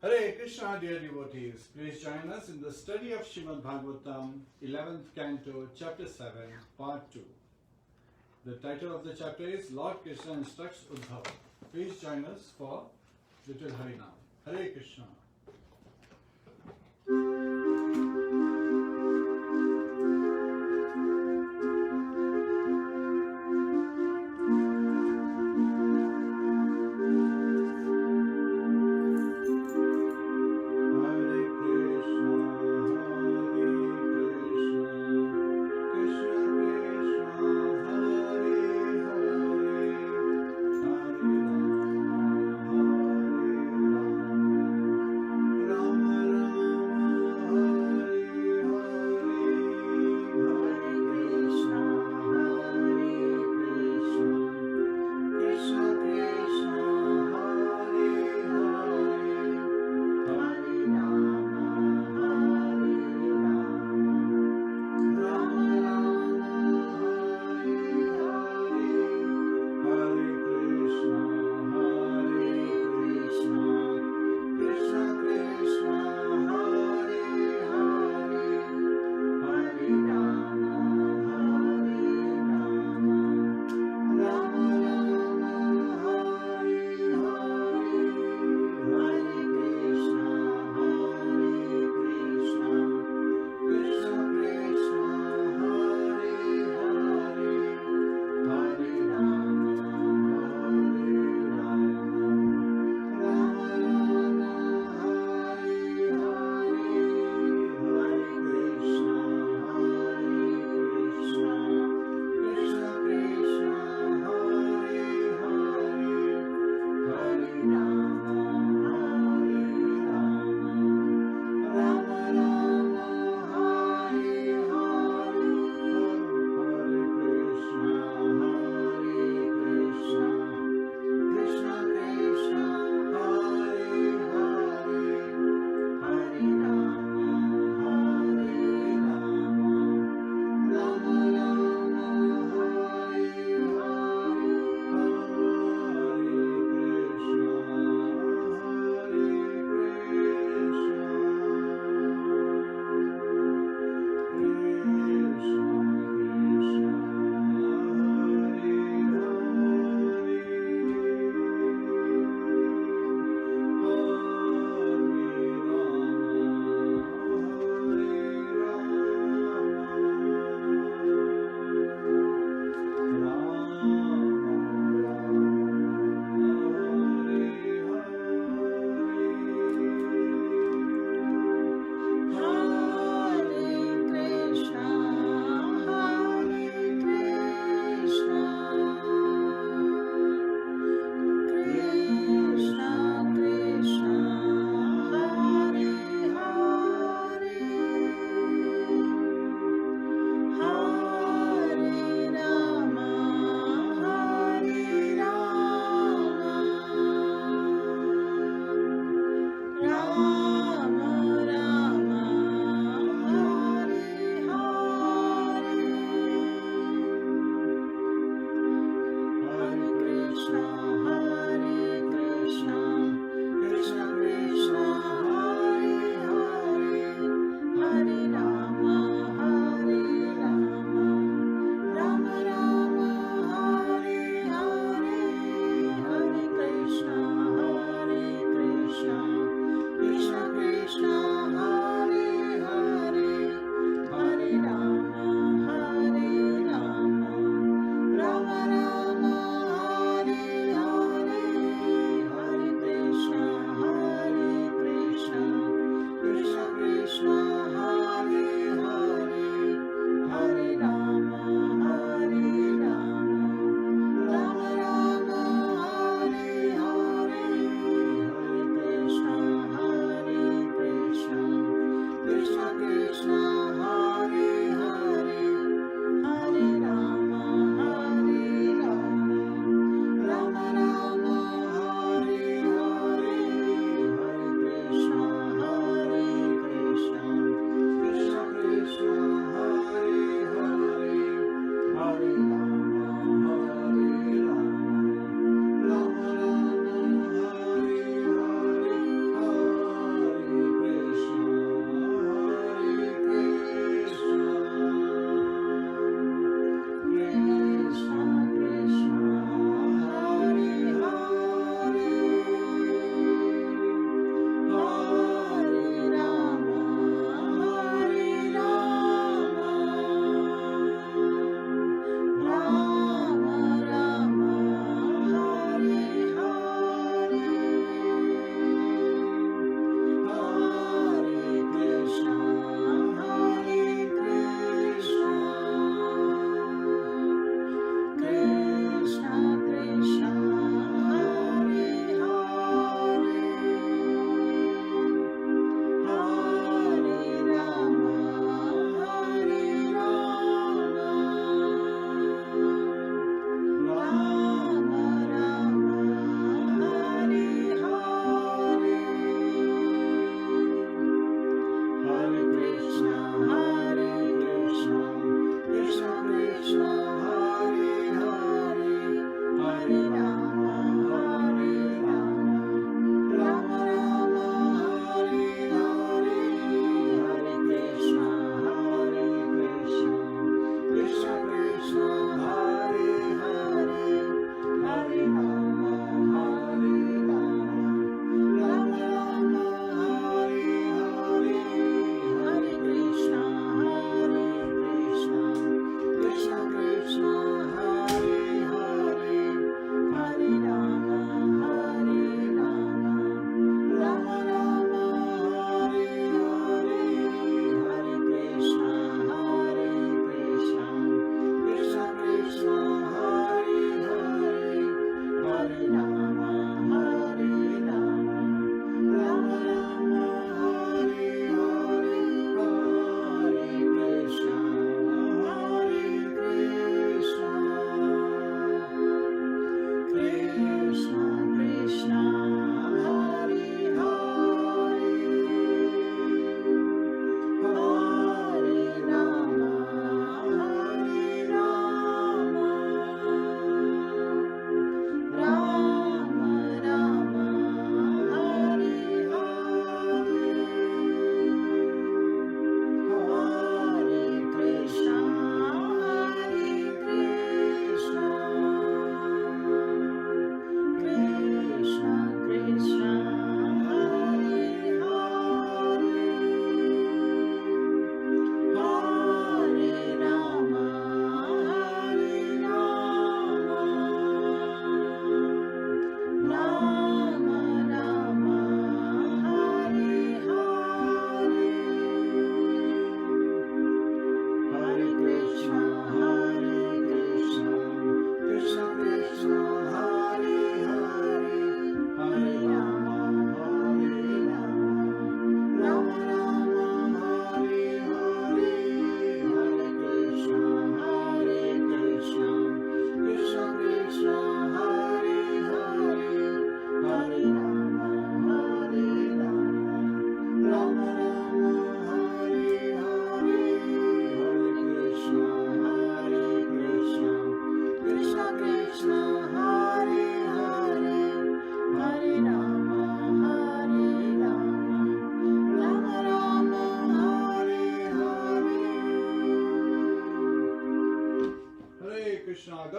Hare Krishna, dear devotees. Please join us in the study of Srimad Bhagavatam, 11th Canto, Chapter 7, Part 2. The title of the chapter is Lord Kṛṣṇa Instructs Uddhava. Please join us for little Harinam. Hare Krishna.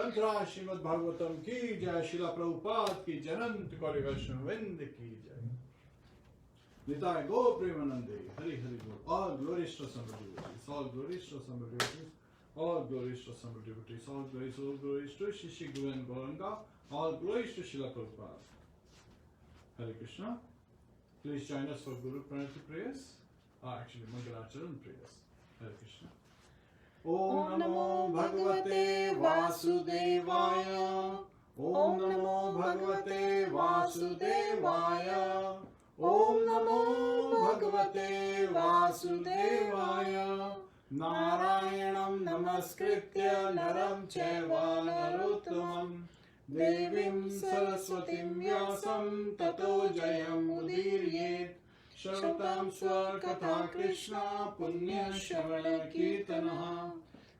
ग्रंथराज Shrimad Bhagavatam की जय, शिला प्रभुपाद की जय, अनंत कौड़ी वैष्णववृंद की जय। Nitai Go Premanande, Hari Hari Go. All glories to Assembled devotees, all glories to Assembled devotees, all glories to Assembled devotees, all glories to Shishi Guru and Gauranga, all glories to Srila Prabhupada. Hare Krishna. Please join us for Guru Pranati prayers, actually Mangalacharan prayers. Hare Krishna. Om Namo Bhagavate Vasudevaya. Om Namo Bhagavate Vasudevaya. Om Namo Bhagavate Vasudevaya. Narayanam Namaskritya Naram Chaiva Narottamam Devim Saraswatim Vyasam Tato Jayam Udirye Shratam Swakatha Krishna Punya Shravana Kirtanaha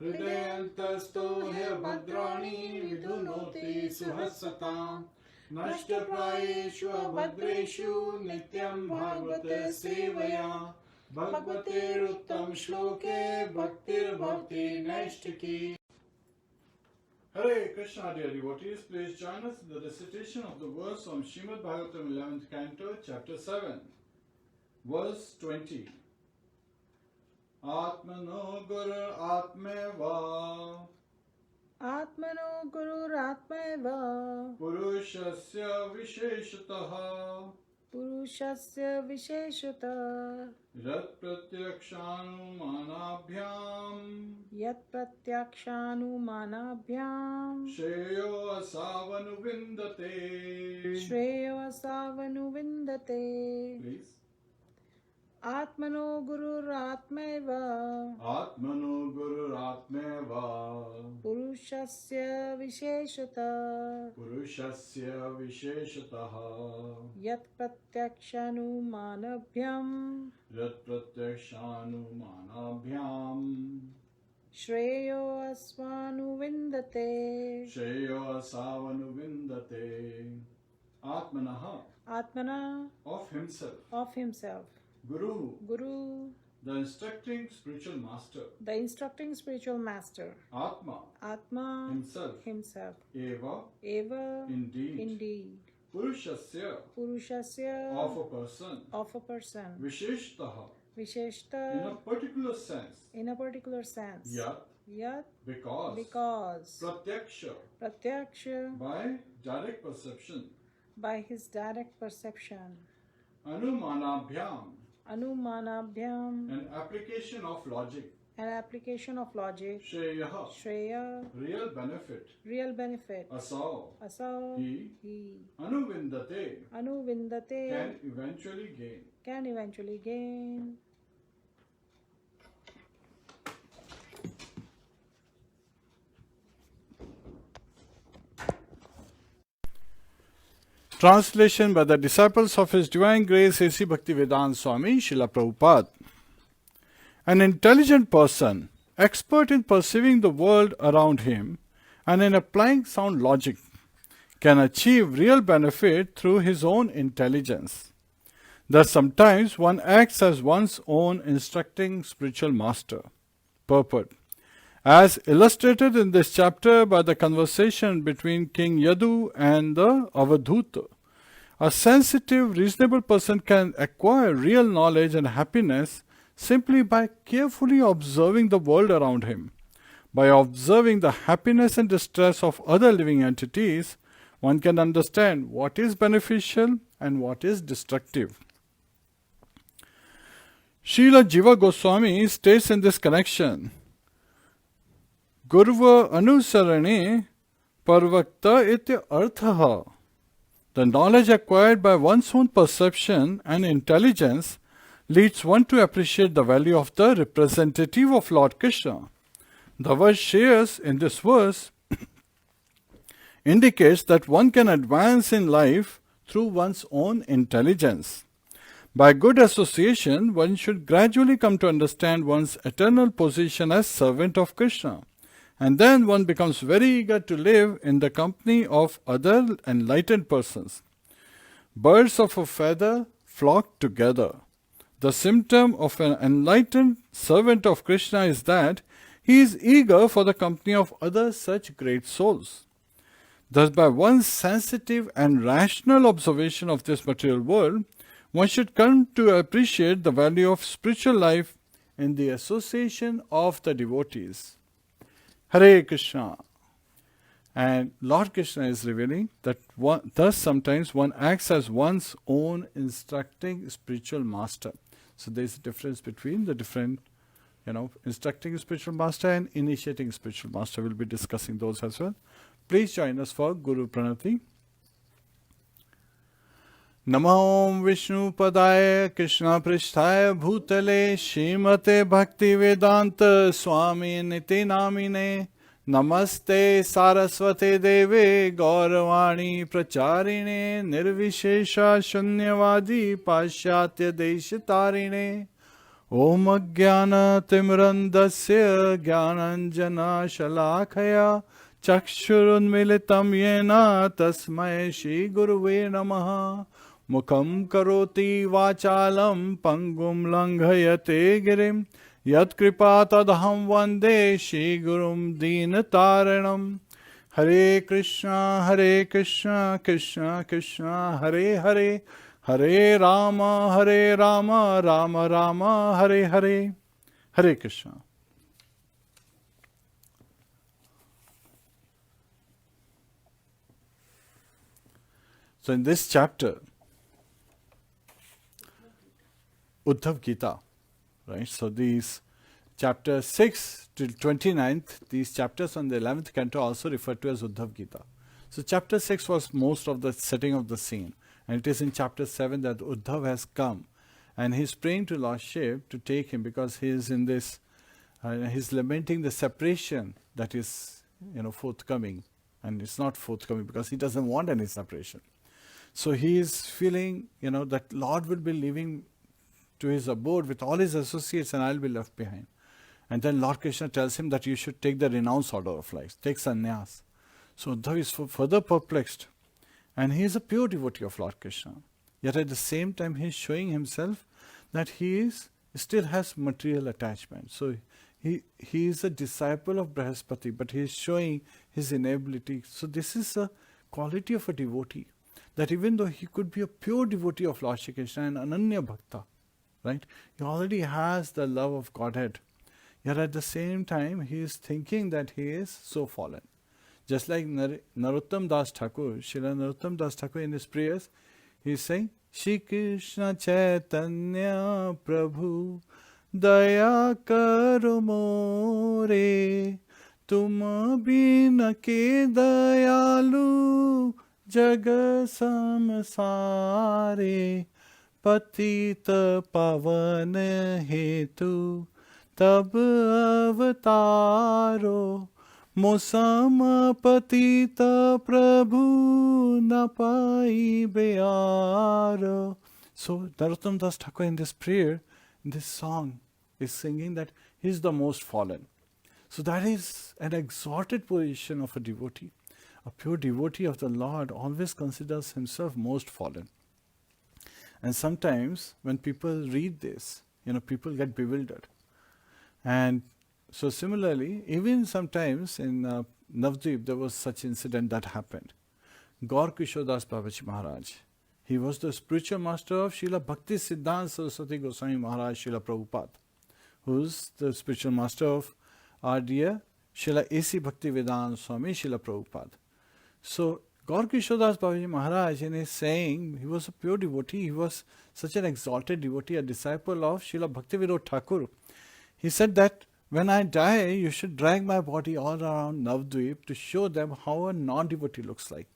Hridayantasto He Bhadrani Vidunoti Suhasata Nashtaprayeshu Bhadreshu Nityam Bhagavate Sevaya Bhagavate Uttam Shloke Bhaktir Bhakti Naishtaki. Hare Krishna, dear devotees, please join us in the recitation of the verse from Srimad Bhagavatam 11th Canto, Chapter 7, verse 20. Atmano Guru Atmeva Atmano Guru Atmeva Purushasya Visheshataha Purushasya Visheshata Yat Pratyakshanu Manabhyam Yat Pratyakshanu Manabhyam Shreyo Asavanu Vindate. Shreyo Asavanu Vindate. Please. Atmano Guru Atmeva Atmano Guru Atmeva Purushasya Visheshata Purushasya Visheshataha Yat Pratyakshanu Manabhyam Yat Pratyakshanu Manabhyam Shreyo Asvanu Vindate. Shreyo Asavanu Vindate. Atmanaha, Atmana of himself. Guru, the instructing spiritual master. Atma, himself. Eva, indeed. Purushasya, of a person. Visheshta, in a particular sense. Yat, because. Pratyaksha, by his direct perception. Anumanabhyam, an application of logic. Shreya, real benefit. Asau, he. Anuvindate, can eventually gain. Translation by the disciples of His Divine Grace A.C. Bhaktivedanta Swami Srila Prabhupada. An intelligent person, expert in perceiving the world around him and in applying sound logic, can achieve real benefit through his own intelligence. Thus sometimes one acts as one's own instructing spiritual master. Purport. As illustrated in this chapter by the conversation between King Yadu and the Avadhuta, a sensitive, reasonable person can acquire real knowledge and happiness simply by carefully observing the world around him. By observing the happiness and distress of other living entities, one can understand what is beneficial and what is destructive. Srila Jiva Goswami states in this connection, Gurva Anusarane Parvakta iti Arthaha. The knowledge acquired by one's own perception and intelligence leads one to appreciate the value of the representative of Lord Krishna. The word Shreyas in this verse indicates that one can advance in life through one's own intelligence. By good association, one should gradually come to understand one's eternal position as servant of Krishna. And then one becomes very eager to live in the company of other enlightened persons. Birds of a feather flock together. The symptom of an enlightened servant of Krishna is that he is eager for the company of other such great souls. Thus, by one's sensitive and rational observation of this material world, one should come to appreciate the value of spiritual life in the association of the devotees. Hare Krishna. And Lord Krishna is revealing that thus sometimes one acts as one's own instructing spiritual master. So there is a difference between the different, instructing spiritual master and initiating spiritual master. We'll be discussing those as well. Please join us for Guru Pranati. Namo Vishnu Padaya Krishna Pristhaya Bhutale Shrimate Bhakti Vedanta Swami Niti Namine Namaste Saraswate Deve Gauravani Pracharine Nirvishesha Shunyavadi Pashyatya Deshitarine Om Jnana Timrandasya Jnananjana Shalakaya Chakshurunmilitam Yena Tasmai Shri Guruve Namaha Mukham Karoti Vachalam Pangum Langhayate Girim Yat Kripa Tadham Vande Shri Gurum Deenataranam Hare Krishna Krishna Krishna Hare Hare Hare Rama Rama Rama Hare Hare Hare Krishna. So in this chapter, Uddhava Gita, right? So these chapter 6 till 29th, these chapters on the 11th canto also referred to as Uddhava Gita. So chapter 6 was most of the setting of the scene. And it is in chapter 7 that Uddhava has come. And he's praying to Lord Shiva to take him because he is in this, he's lamenting the separation that is, forthcoming. And it's not forthcoming because he doesn't want any separation. So he is feeling, that Lord will be leaving to his abode with all his associates and I'll be left behind. And then Lord Krishna tells him that you should take the renounced order of life, take sannyas. So Uddhava is further perplexed. And he is a pure devotee of Lord Krishna. Yet at the same time he is showing himself that he still has material attachment. So he is a disciple of Brahaspati, but he is showing his inability. So this is a quality of a devotee. That even though he could be a pure devotee of Lord Shri Krishna and Ananya Bhakta, right? He already has the love of Godhead. Yet at the same time, he is thinking that he is so fallen. Just like Narottam Das Thakur, Srila Narottam Das Thakur in his prayers, he is saying, Shri Krishna Chaitanya Prabhu Daya Karo More Tum Bin Ke Dayalu Jag Samsare Patita Pavan Hetu Tab Avataro Mosam Patita Prabhu Napai Bearo. So Narottam Das Thakur in this prayer, in this song, is singing that he is the most fallen. So that is an exalted position of a devotee. A pure devotee of the Lord always considers himself most fallen. And sometimes when people read this, people get bewildered. And so similarly, even sometimes in Navadvip, there was such incident that happened. Gaur Kishore Das Babaji Maharaj, he was the spiritual master of Srila Bhakti Siddhanta Saraswati Goswami Maharaj Srila Prabhupada, who's the spiritual master of our dear Srila A.C. Bhakti Vedanta Swami Srila Prabhupada. So Gaur Kishore Das Babaji Maharaj, in his saying, he was a pure devotee, he was such an exalted devotee, a disciple of Srila Bhaktivedanta Thakur. He said that when I die, you should drag my body all around Navadvip to show them how a non-devotee looks like.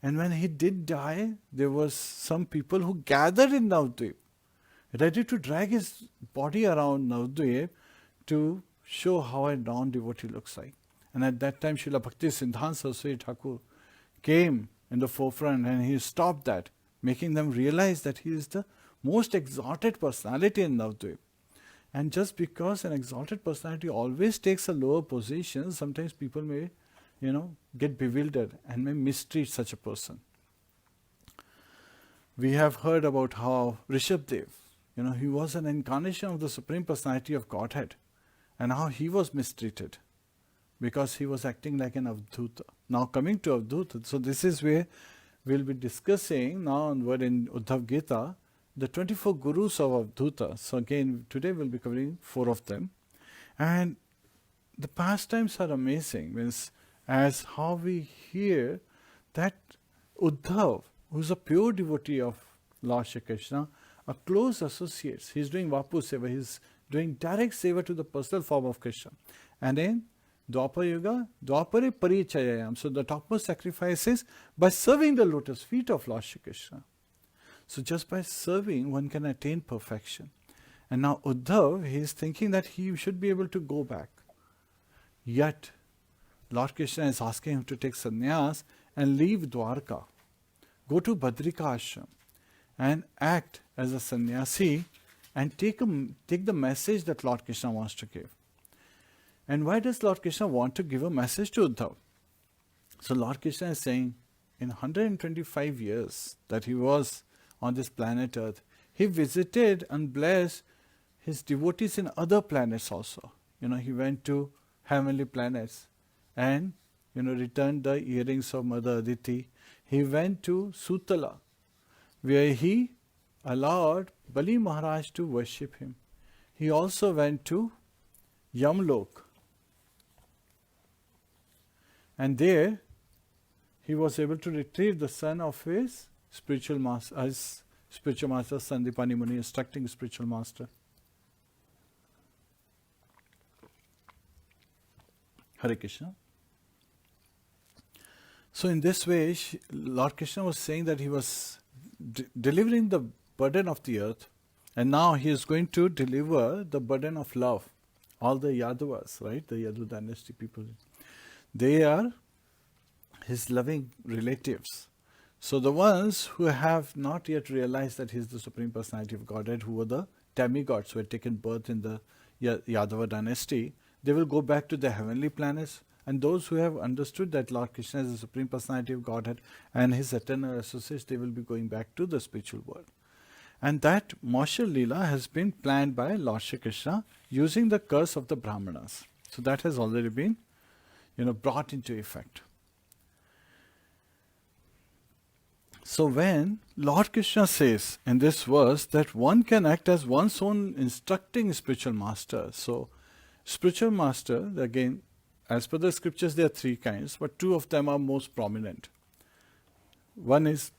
And when he did die, there was some people who gathered in Navadvip, ready to drag his body around Navadvip to show how a non-devotee looks like. And at that time, Srila Bhakti Siddhanta Saraswati Thakur came in the forefront and he stopped that, making them realize that he is the most exalted personality in Navadvip. And just because an exalted personality always takes a lower position, sometimes people may, get bewildered and may mistreat such a person. We have heard about how Rishabdev, he was an incarnation of the Supreme Personality of Godhead. and how he was mistreated because he was acting like an Avdhuta. Now coming to Avdhuta, so this is where we'll be discussing now onward in Uddhav Gita, the 24 gurus of Avdhuta. So again, today we'll be covering 4 of them. And the pastimes are amazing, means as how we hear that Uddhav, who's a pure devotee of Lord Shri Krishna, a close associate, he's doing Vapu Seva, he's doing direct Seva to the personal form of Krishna. And in Dwapara Yuga, Dwapare Parichayayam, so the topmost sacrifice is by serving the lotus feet of Lord Shri Krishna. So just by serving, one can attain perfection. And now Uddhav, he is thinking that he should be able to go back. Yet, Lord Krishna is asking him to take sannyas and leave Dwarka, go to Badrika Ashram and act as a sannyasi and take the message that Lord Krishna wants to give. And why does Lord Krishna want to give a message to Uddhav? So Lord Krishna is saying, in 125 years that he was on this planet Earth, he visited and blessed his devotees in other planets also. He went to heavenly planets and, returned the earrings of Mother Aditi. He went to Sutala, where he allowed Bali Maharaj to worship him. He also went to Yamlok. And there, he was able to retrieve the son of his spiritual master, Sandipani Muni, instructing spiritual master. Hare Krishna. So in this way, Lord Krishna was saying that he was delivering the burden of the earth, and now he is going to deliver the burden of love. All the Yadavas, right, the Yadu dynasty people, they are his loving relatives. So the ones who have not yet realized that he is the Supreme Personality of Godhead, who were the demigods who had taken birth in the Yadava dynasty, they will go back to the heavenly planets. And those who have understood that Lord Krishna is the Supreme Personality of Godhead and his eternal associates, they will be going back to the spiritual world. And that martial Leela has been planned by Lord Shri Krishna using the curse of the Brahmanas. So that has already been, brought into effect. So when Lord Krishna says in this verse that one can act as one's own instructing spiritual master. So spiritual master, again, as per the scriptures, there are 3 kinds, but 2 of them are most prominent. One is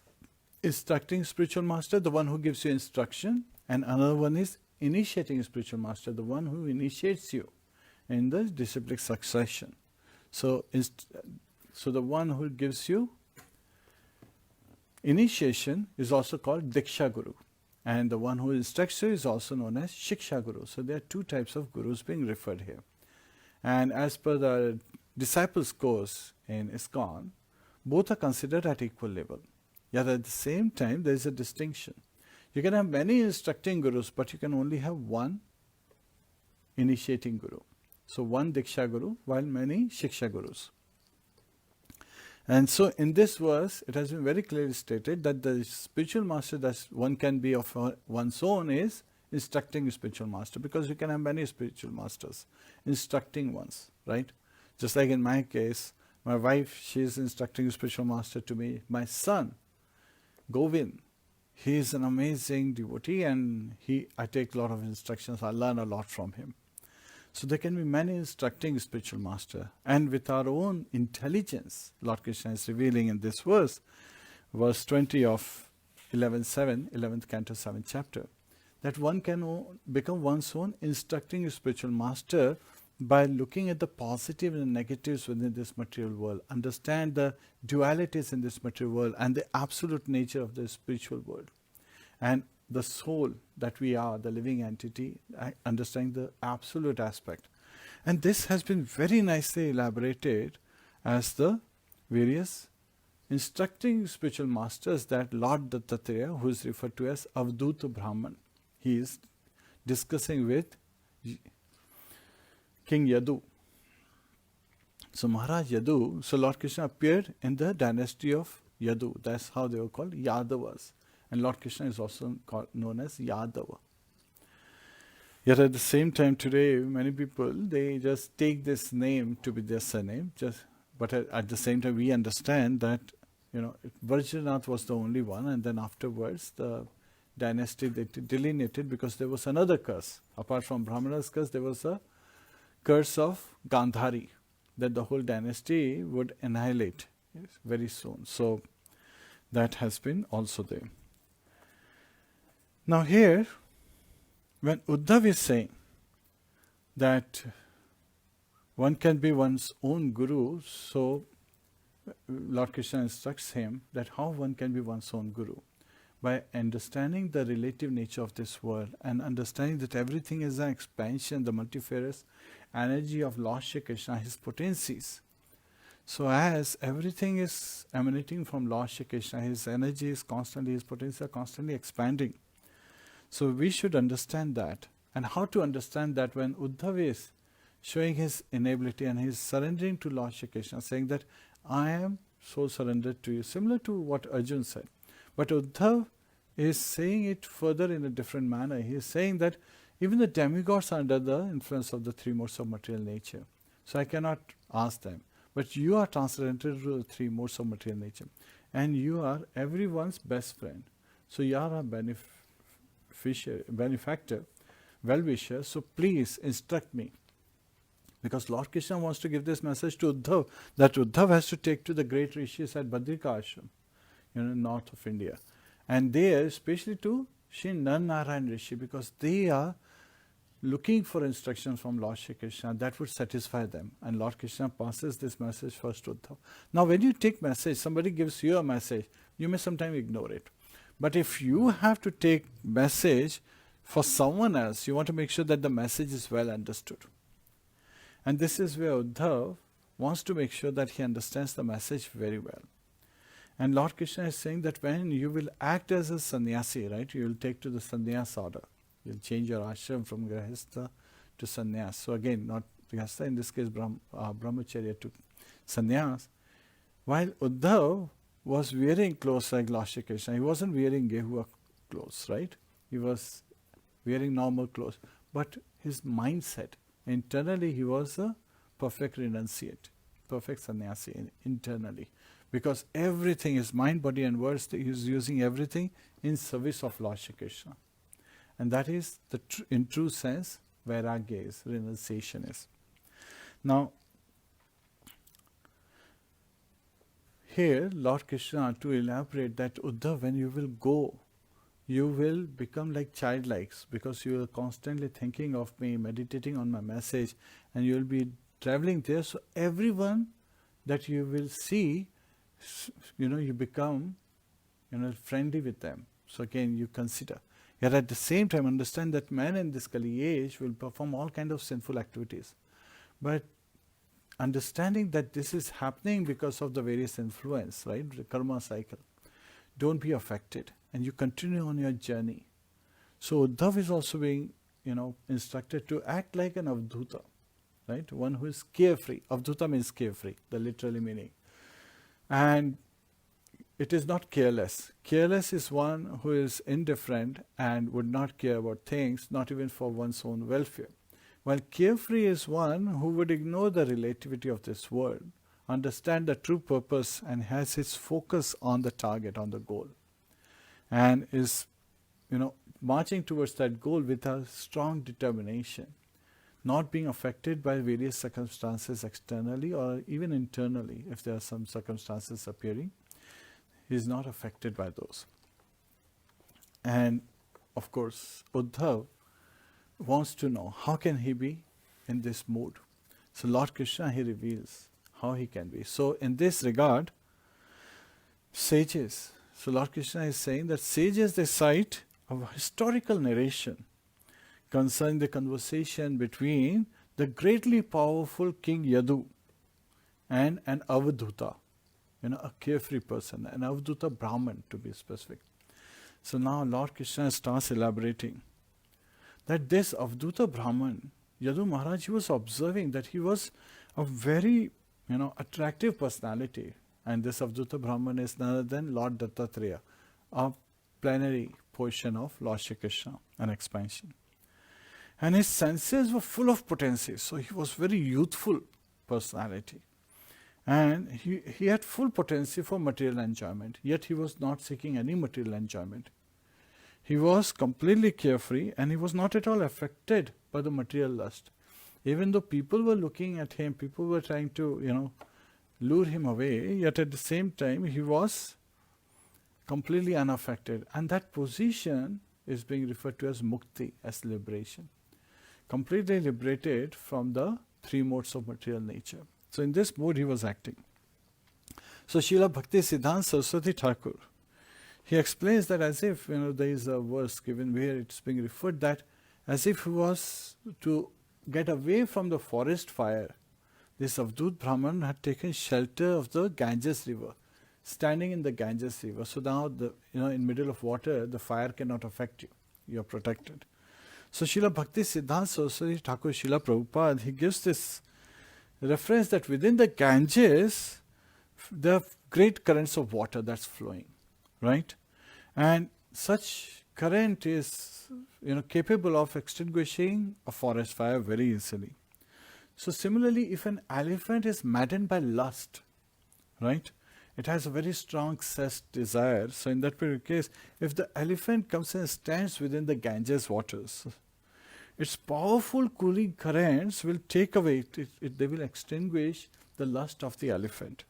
instructing spiritual master, the one who gives you instruction, and another one is initiating spiritual master, the one who initiates you in the disciplic succession. So the one who gives you initiation is also called Diksha Guru, and the one who instructs you is also known as Shiksha Guru. So there are 2 types of gurus being referred here. And as per the disciples' course in ISKCON, both are considered at equal level. Yet at the same time, there is a distinction. You can have many instructing gurus, but you can only have one initiating guru. So one Diksha Guru, while many Shiksha Gurus. And so in this verse, it has been very clearly stated that the spiritual master that one can be of one's own is instructing spiritual master, because you can have many spiritual masters instructing ones, right? Just like in my case, my wife, she is instructing spiritual master to me. My son, Govind, he is an amazing devotee, and I take a lot of instructions. I learn a lot from him. So there can be many instructing spiritual master. And with our own intelligence, Lord Krishna is revealing in this verse 20 of 11.7, 11th Canto, 7th chapter, that one can become one's own instructing spiritual master by looking at the positive and negatives within this material world, understand the dualities in this material world and the absolute nature of the spiritual world. And the soul that we are, the living entity, understanding the absolute aspect. And this has been very nicely elaborated as the various instructing spiritual masters that Lord Dattatreya, who is referred to as Avdhuta Brahman, he is discussing with King Yadu. So Maharaj Yadu, so Lord Krishna appeared in the dynasty of Yadu. That's how they were called, Yadavas. And Lord Krishna is also known as Yadava. Yet at the same time today, many people, they just take this name to be their surname, but at the same time we understand that, Vajranath was the only one, and then afterwards the dynasty they delineated because there was another curse. Apart from Brahmana's curse, there was a curse of Gandhari, that the whole dynasty would annihilate very soon. So that has been also there. Now here, when Uddhava is saying that one can be one's own guru, so Lord Kṛṣṇa instructs him that how one can be one's own guru. By understanding the relative nature of this world and understanding that everything is an expansion, the multifarious energy of Lord Shri Kṛṣṇa, his potencies. So as everything is emanating from Lord Shri Kṛṣṇa, his energy is constantly, his potencies are constantly expanding. So we should understand that. And how to understand that when Uddhava is showing his inability and he is surrendering to Lord Shri Kṛṣṇa, saying that I am so surrendered to you, similar to what Arjun said. But Uddhava is saying it further in a different manner. He is saying that even the demigods are under the influence of the three modes of material nature. So I cannot ask them. But you are transcendental to the three modes of material nature. And you are everyone's best friend. So you are a benefactor, well-wisher. So please instruct me. Because Lord Kṛṣṇa wants to give this message to Uddhava, that Uddhava has to take to the great rishis at Badrika Ashram, north of India. And there, especially to Shri Narayan Rishi, because they are looking for instructions from Lord Shri Kṛṣṇa that would satisfy them. And Lord Kṛṣṇa passes this message first to Uddhava. Now when you take message, somebody gives you a message, you may sometimes ignore it. But if you have to take message for someone else, you want to make sure that the message is well understood. And this is where Uddhava wants to make sure that he understands the message very well. And Lord Kṛṣṇa is saying that when you will act as a sannyasi, right, you will take to the sannyas order. You'll change your ashram from grahastha to sannyas. So again, not grahastha, in this case brahmacharya to sannyas. While Uddhava was wearing clothes like Lord Shri Kṛṣṇa, he wasn't wearing gehua clothes, right? He was wearing normal clothes. But his mindset, internally he was a perfect renunciate, perfect sannyasi internally. Because everything is mind, body and words, he is using everything in service of Lord Shri Kṛṣṇa. And that is, in true sense, vairagya is, renunciation is. Now, here Lord Kṛṣṇa, to elaborate that Uddhava, when you will go, you will become like childlike, because you are constantly thinking of me, meditating on my message, and you will be traveling there. So everyone that you will see, you become, friendly with them. So again, you consider. Yet at the same time, understand that man in this Kali age will perform all kinds of sinful activities. But understanding that this is happening because of the various influence, right, the karma cycle, don't be affected, and you continue on your journey. So Uddhava is also being, instructed to act like an avdhuta, right, one who is carefree. Avdhuta means carefree, the literally meaning. And it is not careless. Careless is one who is indifferent and would not care about things, not even for one's own welfare. While carefree is one who would ignore the relativity of this world, understand the true purpose, and has his focus on the target, on the goal, and is, marching towards that goal with a strong determination, not being affected by various circumstances externally or even internally. If there are some circumstances appearing, he is not affected by those. And of course, Uddhava wants to know how can he be in this mood. So Lord Kṛṣṇa, he reveals how he can be. So in this regard, sages, so Lord Kṛṣṇa is saying that sages, they cite a historical narration concerning the conversation between the greatly powerful King Yadu and an avdhuta, a carefree person, an avdhuta Brahman to be specific. So now Lord Kṛṣṇa starts elaborating that this avdhuta Brahman, Yadu Maharaj, he was observing that he was a very, attractive personality. And this avdhuta Brahman is none other than Lord Dattatreya, a plenary portion of Lord Shri Kṛṣṇa, an expansion. And his senses were full of potency. So he was very youthful personality. And he had full potency for material enjoyment. Yet he was not seeking any material enjoyment. He was completely carefree and he was not at all affected by the material lust. Even though people were looking at him, people were trying to, lure him away, yet at the same time he was completely unaffected. And that position is being referred to as mukti, as liberation. Completely liberated from the three modes of material nature. So in this mode he was acting. So Srila Bhakti Siddhanta Saraswati Thakur, he explains that as if, there is a verse given where it's being referred that as if he was to get away from the forest fire. This Avdut Brahman had taken shelter of the Ganges river, standing in the Ganges river. So now, in middle of water, the fire cannot affect you. You are protected. So Srila Bhakti Siddhanta Saraswati Thakur Srila Prabhupada, he gives this reference that within the Ganges, there are great currents of water that's flowing, right? And such current is, capable of extinguishing a forest fire very easily. So similarly, if an elephant is maddened by lust, right? It has a very strong zest desire. So in that particular case, if the elephant comes and stands within the Ganges waters, its powerful cooling currents will take away, they will extinguish the lust of the elephant.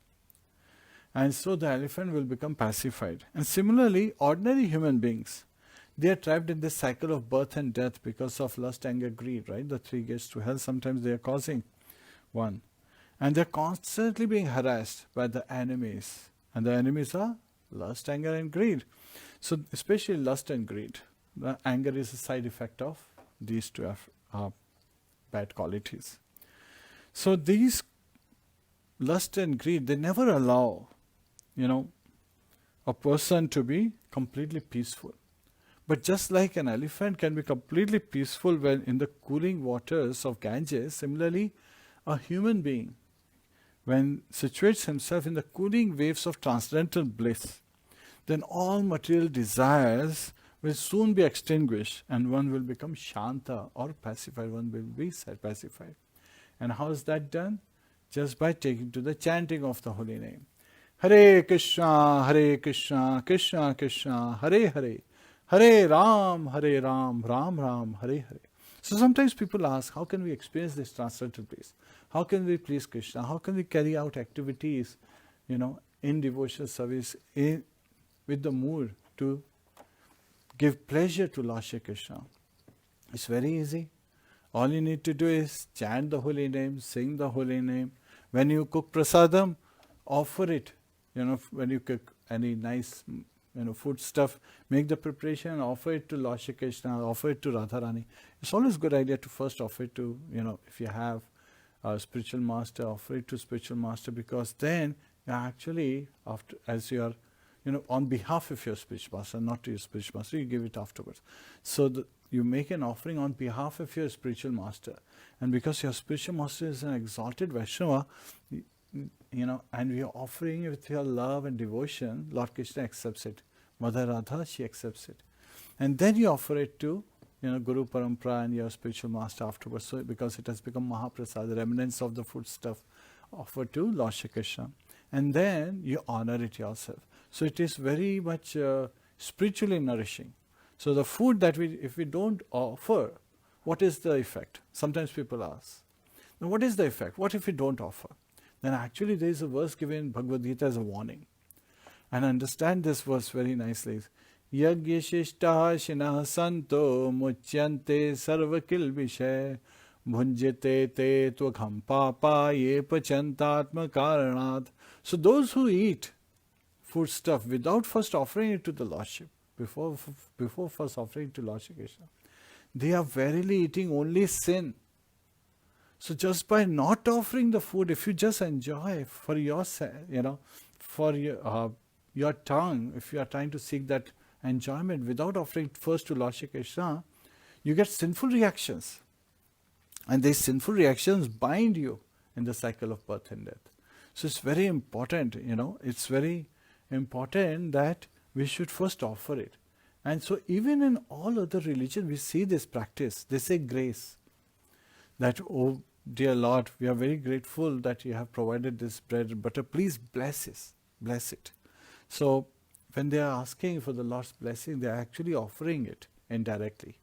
And so the elephant will become pacified. And similarly, ordinary human beings, they are trapped in this cycle of birth and death because of lust, anger, greed, right? The three gates to hell, sometimes they are causing one. And they are constantly being harassed by the enemies. And the enemies are lust, anger and greed. So especially lust and greed. The anger is a side effect of these two bad qualities. So these lust and greed, they never allow, a person to be completely peaceful. But just like an elephant can be completely peaceful when in the cooling waters of Ganges, similarly, a human being, when situates himself in the cooling waves of transcendental bliss, then all material desires will soon be extinguished and one will become Shanta or pacified, one will be pacified. And how is that done? Just by taking to the chanting of the holy name. Hare Kṛṣṇa, Krishna Krishna, Hare Hare, Hare Ram, Ram Ram, Hare Hare. So sometimes people ask, how can we experience this transcendental bliss? How can we please Krishna? How can we carry out activities, in devotional service with the mood to give pleasure to Lord Shri Krishna? It's very easy. All you need to do is chant the holy name, sing the holy name. When you cook prasadam, offer it. When you cook any nice, food stuff, make the preparation, offer it to Lord Shri Krishna, offer it to Radharani. It's always a good idea to first offer it to, if you have a spiritual master, offer it to spiritual master, because then you actually, as you are, on behalf of your spiritual master, not to your spiritual master, you give it afterwards. So you make an offering on behalf of your spiritual master. And because your spiritual master is an exalted Vaishnava, and we are offering it with your love and devotion, Lord Krishna accepts it. Mother Radha, she accepts it. And then you offer it to, Guru Parampara and your spiritual master afterwards. So because it has become Mahaprasad, the remnants of the food stuff offered to Lord Shri Krishna. And then you honor it yourself. So it is very much spiritually nourishing. So the food that if we don't offer, what is the effect? Sometimes people ask. Now what is the effect? What if we don't offer? Then actually there is a verse given in Bhagavad Gita as a warning. And understand this verse very nicely. Yagyashishtaha shinah santo muchyante sarvakil vishay bhunjate te tvagham papa ye pachantatma karanat. So those who eat food stuff without first offering it to the Lordship, before first offering it to Lord Shri Krishna, they are verily eating only sin. So just by not offering the food, if you just enjoy for yourself, for your tongue, if you are trying to seek that enjoyment without offering it first to Lord Shri Krishna, you get sinful reactions. And these sinful reactions bind you in the cycle of birth and death. So it's very important, it's very important that we should first offer it. And so even in all other religions, we see this practice. They say grace. That, oh dear Lord, we are very grateful that you have provided this bread and butter. Please bless it. So when they are asking for the Lord's blessing, they are actually offering it indirectly.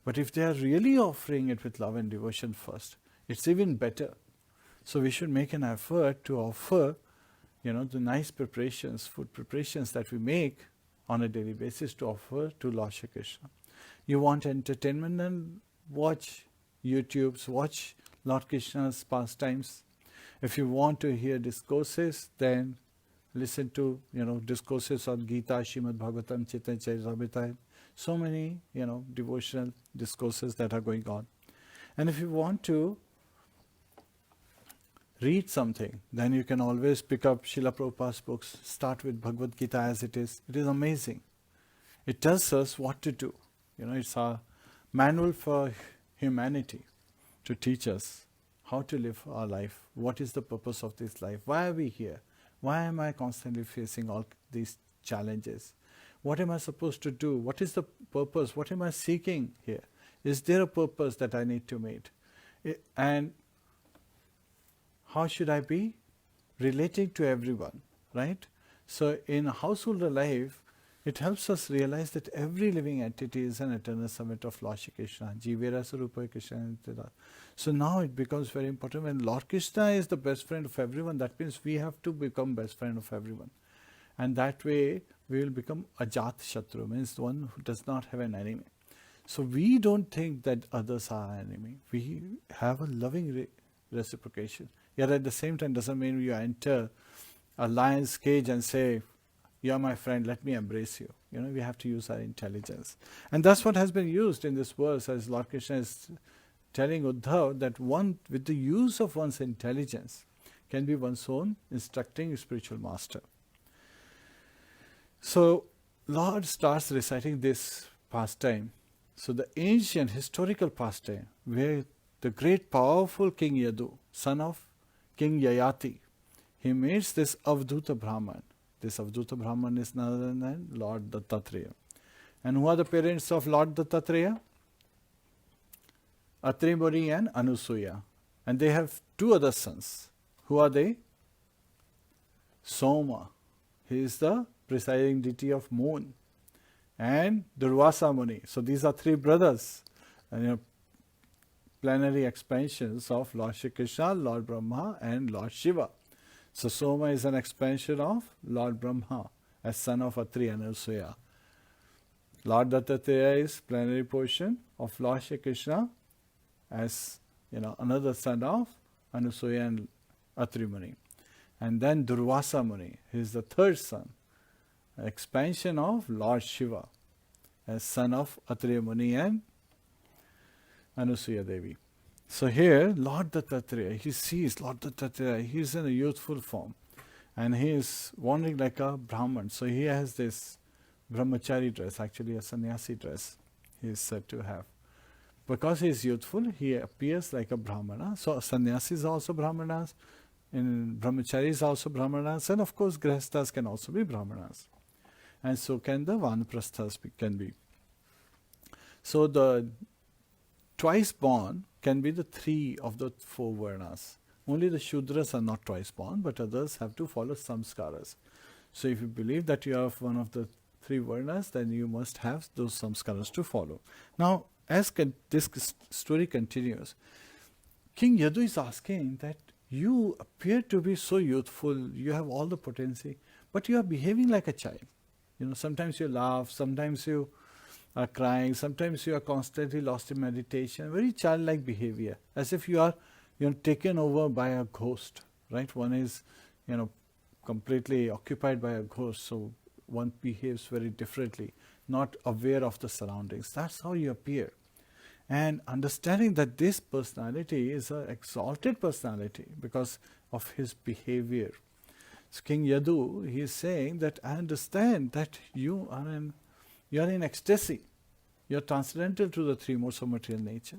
But if they are really offering it with love and devotion first, it's even better. So we should make an effort to offer, the nice preparations, food preparations that we make on a daily basis to offer to Lord Shri Krishna. You want entertainment, then watch YouTubes, watch Lord Krishna's pastimes. If you want to hear discourses, then listen to, discourses on GITA, Srimad Bhagavatam, Chaitanya Charitamrita. So many, devotional discourses that are going on. And if you want to read something, then you can always pick up Srila Prabhupada's books. Start with Bhagavad Gita as it is. It is amazing. It tells us what to do. It's a manual for humanity to teach us how to live our life. What is the purpose of this life? Why are we here? Why am I constantly facing all these challenges? What am I supposed to do? What is the purpose? What am I seeking here? Is there a purpose that I need to meet? And how should I be relating to everyone, right? So in householder life, it helps us realize that every living entity is an eternal servant of Lord Shri Krishna. Jivera Sarupa Krishna. So now it becomes very important. When Lord Krishna is the best friend of everyone, that means we have to become best friend of everyone. And that way, we will become Ajat Shatru, means the one who does not have an enemy. So we don't think that others are our enemy. We have a loving reciprocation. Yet at the same time, doesn't mean you enter a lion's cage and say, "You are my friend, let me embrace you." We have to use our intelligence. And that's what has been used in this verse, as Lord Krishna is telling Uddhava that one, with the use of one's intelligence, can be one's own instructing spiritual master. So Lord starts reciting this pastime. So the ancient historical pastime, where the great powerful King Yadu, son of King Yayati, he meets this Avdhuta Brahman. This Avdhuta Brahman is none other than Lord Dattatreya. And who are the parents of Lord Dattatreya? Atri Muni and Anusuya. And they have two other sons. Who are they? Soma. He is the presiding deity of moon. And Durvasa Muni. So these are three brothers. And plenary expansions of Lord Shri Krishna, Lord Brahma and Lord Shiva. So Soma is an expansion of Lord Brahma as son of Atri and Anusuya. Lord Dattatreya is plenary portion of Lord Shri Krishna as another son of Anusuya and Atri Muni. And then Durvasa Muni, he is the third son, expansion of Lord Shiva as son of Atri Muni and Anusuya Devi. So here, Lord Dattatreya, he sees Lord Dattatreya, he is in a youthful form and he is wandering like a Brahman. So he has this brahmachari dress, actually a sannyasi dress he is said to have. Because he is youthful, he appears like a Brahmana. So sannyasis are also Brahmanas, and brahmacharis are also Brahmanas, and of course grihasthas can also be Brahmanas. And so can the vanaprasthas can be. So the twice born can be the three of the four varnas. Only the Shudras are not twice born, but others have to follow samskaras. So if you believe that you are one of the three varnas, then you must have those samskaras to follow. Now, as this story continues, King Yadu is asking that you appear to be so youthful, you have all the potency, but you are behaving like a child. Sometimes you laugh, sometimes you are crying, sometimes you are constantly lost in meditation, very childlike behavior, as if you are taken over by a ghost, right? One is, completely occupied by a ghost, so one behaves very differently, not aware of the surroundings. That's how you appear. And understanding that this personality is an exalted personality because of his behavior. So King Yadu, he is saying that I understand that you are in ecstasy. You are transcendental to the three modes of material nature.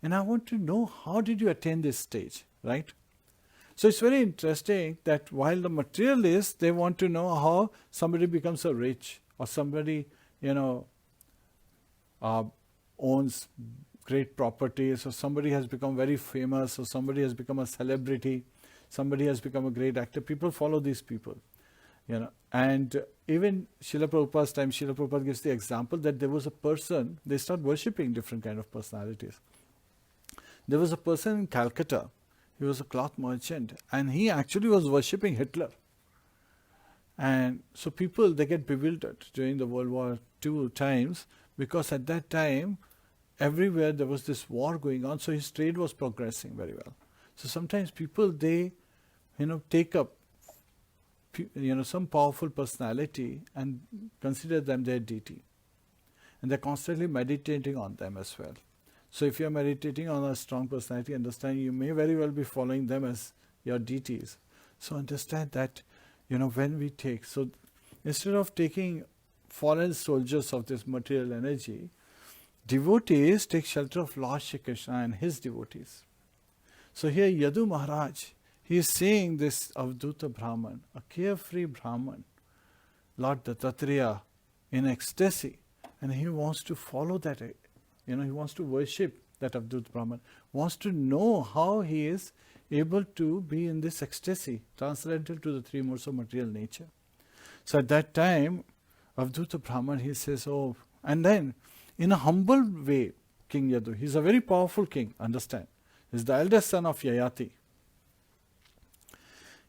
And I want to know, how did you attain this stage, right? So it's very interesting that while the materialists, they want to know how somebody becomes a rich or somebody, owns great properties, or somebody has become very famous, or somebody has become a celebrity, somebody has become a great actor. People follow these people, And even Srila Prabhupada's time, Srila Prabhupada gives the example that there was a person, they start worshipping different kind of personalities. There was a person in Calcutta, he was a cloth merchant, and he actually was worshipping Hitler. And so people, they get bewildered during the World War II times, because at that time, everywhere there was this war going on, so his trade was progressing very well. So sometimes people, they, take up, some powerful personality and consider them their deity. And they're constantly meditating on them as well. So if you're meditating on a strong personality, understand you may very well be following them as your deities. So understand that, when we take, so instead of taking fallen soldiers of this material energy, devotees take shelter of Lord Shri Kṛṣṇa and his devotees. So here Yadu Maharaj, he is seeing this Avadhuta Brahman, a carefree Brahman, Lord Dattatreya, in ecstasy, and he wants to follow that, he wants to worship that Avadhuta Brahman, wants to know how he is able to be in this ecstasy, transcendental to the three modes of material nature. So at that time, Avadhuta Brahman, he says, oh, and then in a humble way, King Yadu, he's a very powerful king, understand. He's the eldest son of Yayati.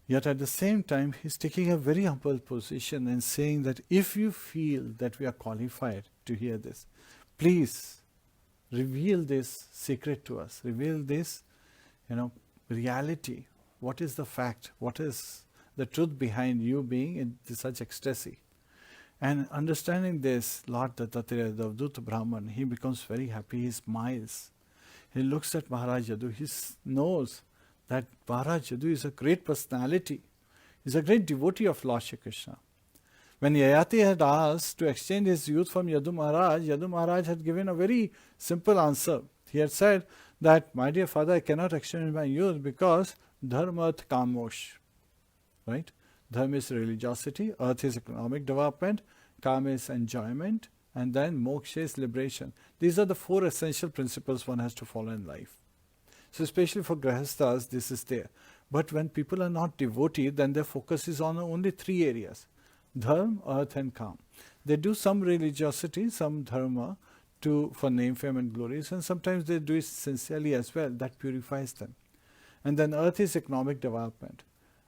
Yet at the same time, he's taking a very humble position and saying that if you feel that we are qualified to hear this, please reveal this secret to us. Reveal this, reality. What is the fact? What is the truth behind you being in such ecstasy? And understanding this, Lord Dattatreya, the Avadhuta Brahman, he becomes very happy. He smiles. He looks at Maharaj Yadu. He knows that Maharaj Yadu is a great personality. He's a great devotee of Lord Shri Kṛṣṇa. When Yayati had asked to exchange his youth from Yadu Maharaj had given a very simple answer. He had said that, my dear father, I cannot exchange my youth because dharma arth kamosh. Right? Dharma is religiosity, earth is economic development, kama is enjoyment, and then moksha is liberation. These are the four essential principles one has to follow in life. So especially for grahasthas, this is there. But when people are not devotee, then their focus is on only three areas: dharma, earth, and kam. They do some religiosity, some dharma for name, fame, and glories, and sometimes they do it sincerely as well. That purifies them. And then earth is economic development,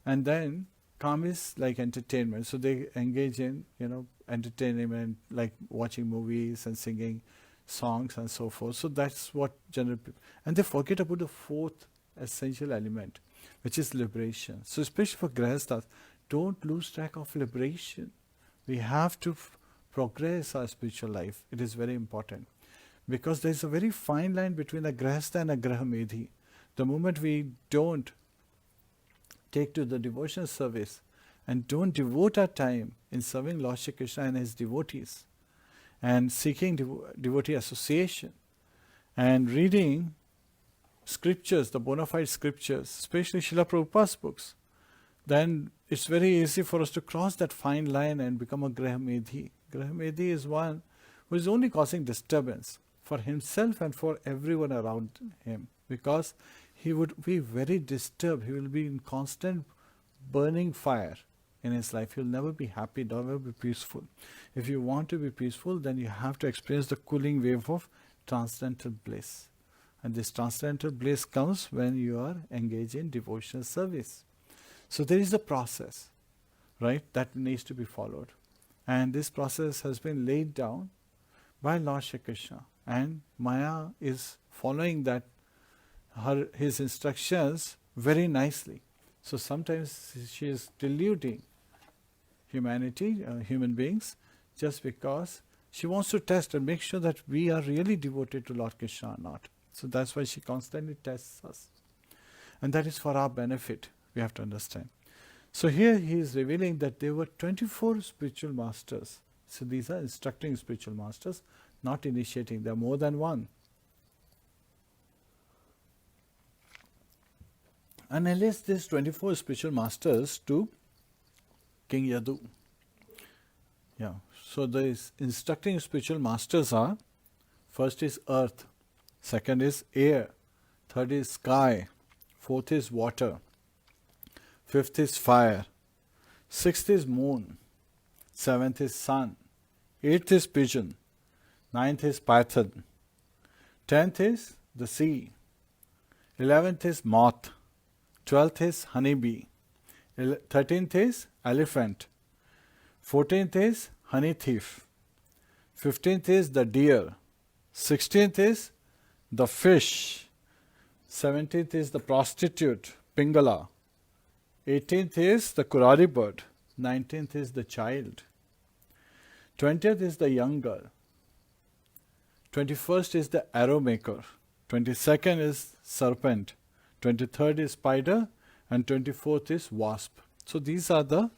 and then kam is like entertainment. So they engage in entertainment, like watching movies and singing songs and so forth. So that's what general people, and they forget about the fourth essential element, which is liberation. So especially for grahasthas, don't lose track of liberation. We have to progress our spiritual life. It is very important, because there is a very fine line between a grahastha and a grahamedhi. The moment we don't take to the devotional service and don't devote our time in serving Lord Shri Kṛṣṇa and his devotees, and seeking devotee association, and reading scriptures, the bona fide scriptures, especially Srila Prabhupada's books, then it's very easy for us to cross that fine line and become a grahamedhi. Grahamedhi is one who is only causing disturbance for himself and for everyone around him, because he would be very disturbed. He will be in constant burning fire in his life. He will never be happy, never be peaceful. If you want to be peaceful, then you have to experience the cooling wave of transcendental bliss. And this transcendental bliss comes when you are engaged in devotional service. So there is a process, right, that needs to be followed. And this process has been laid down by Lord Shri Kṛṣṇa. And Maya is following that, his instructions very nicely. So sometimes she is deluding humanity, human beings, just because she wants to test and make sure that we are really devoted to Lord Kṛṣṇa or not. So that's why she constantly tests us. And that is for our benefit, we have to understand. So here he is revealing that there were 24 spiritual masters. So these are instructing spiritual masters, not initiating. There are more than one. And he lists these 24 spiritual masters to King Yadu. Yeah. So the instructing spiritual masters are First is earth, second is air, third is sky, fourth is water, fifth is fire, sixth is moon, seventh is sun, eighth is pigeon, ninth is python, 10th is the sea, 11th is moth, 12th is honeybee, 13th is elephant, 14th is honey thief, 15th is the deer, 16th is the fish, 17th is the prostitute, pingala, 18th is the kurari bird, 19th is the child, 20th is the young girl, 21st is the arrow maker, 22nd is serpent, 23rd is spider, and 24th is wasp. So these are the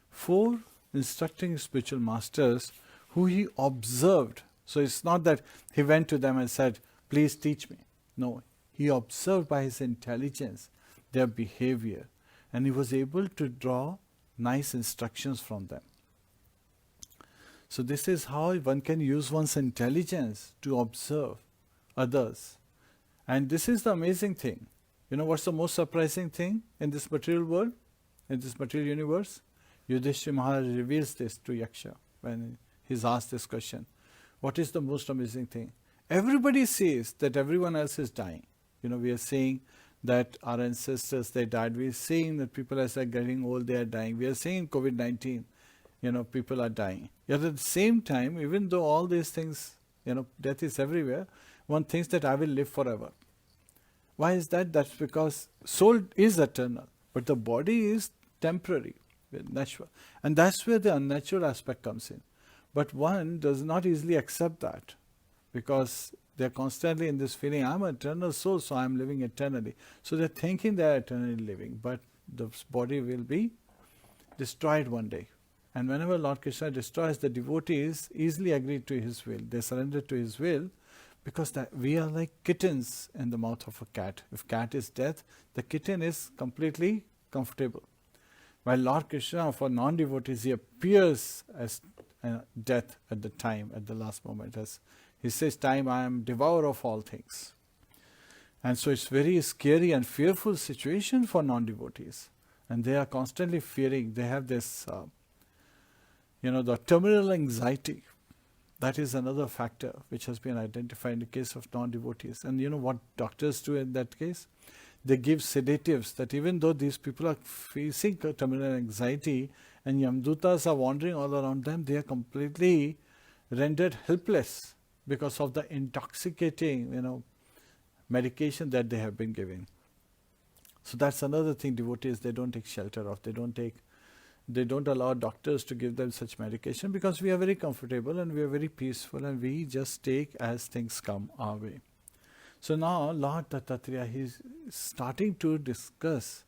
4 instructing spiritual masters who he observed. So it's not that he went to them and said, please teach me. No, he observed by his intelligence their behavior, and he was able to draw nice instructions from them. So this is how one can use one's intelligence to observe others. And this is the amazing thing. You know what's the most surprising thing in this material world, in this material universe? Yudhishthira Maharaj reveals this to Yaksha when he's asked this question. What is the most amazing thing? Everybody says that everyone else is dying. You know, we are saying that our ancestors, they died. We are saying that people as they're getting old, they are dying. We are saying COVID-19, you know, people are dying. Yet at the same time, even though all these things, you know, death is everywhere, one thinks that I will live forever. Why is that? That's because soul is eternal, but the body is temporary, natural. And that's where the unnatural aspect comes in. But one does not easily accept that, because they're constantly in this feeling, I'm an eternal soul, so I'm living eternally. So they're thinking they're eternally living, but the body will be destroyed one day. And whenever Lord Krishna destroys, the devotees easily agree to his will. They surrender to his will, because that we are like kittens in the mouth of a cat. If cat is death, the kitten is completely comfortable. While Lord Krishna, for non-devotees, he appears as death at the time, at the last moment. As he says, time I am devourer of all things. And so it's very scary and fearful situation for non-devotees. And they are constantly fearing. They have this, the terminal anxiety. That is another factor which has been identified in the case of non-devotees. And you know what doctors do in that case? They give sedatives, that even though these people are facing terminal anxiety and Yamdutas are wandering all around them, they are completely rendered helpless because of the intoxicating, medication that they have been given. So that's another thing devotees, they don't take shelter of. They don't allow doctors to give them such medication, because we are very comfortable and we are very peaceful and we just take as things come our way. So now Lord Dattatreya, he's starting to discuss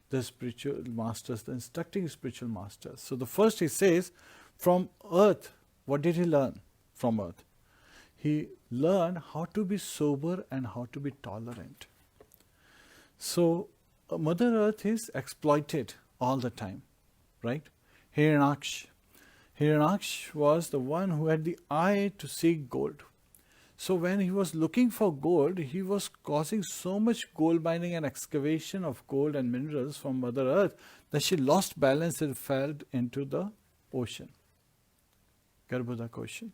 the spiritual masters, the instructing spiritual masters. So the first he says, from earth, what did he learn from earth? He learned how to be sober and how to be tolerant. So Mother Earth is exploited all the time. Right? Hiranyaksh was the one who had the eye to seek gold. So when he was looking for gold, he was causing so much gold mining and excavation of gold and minerals from Mother Earth that she lost balance and fell into the ocean, Garbhodak ocean.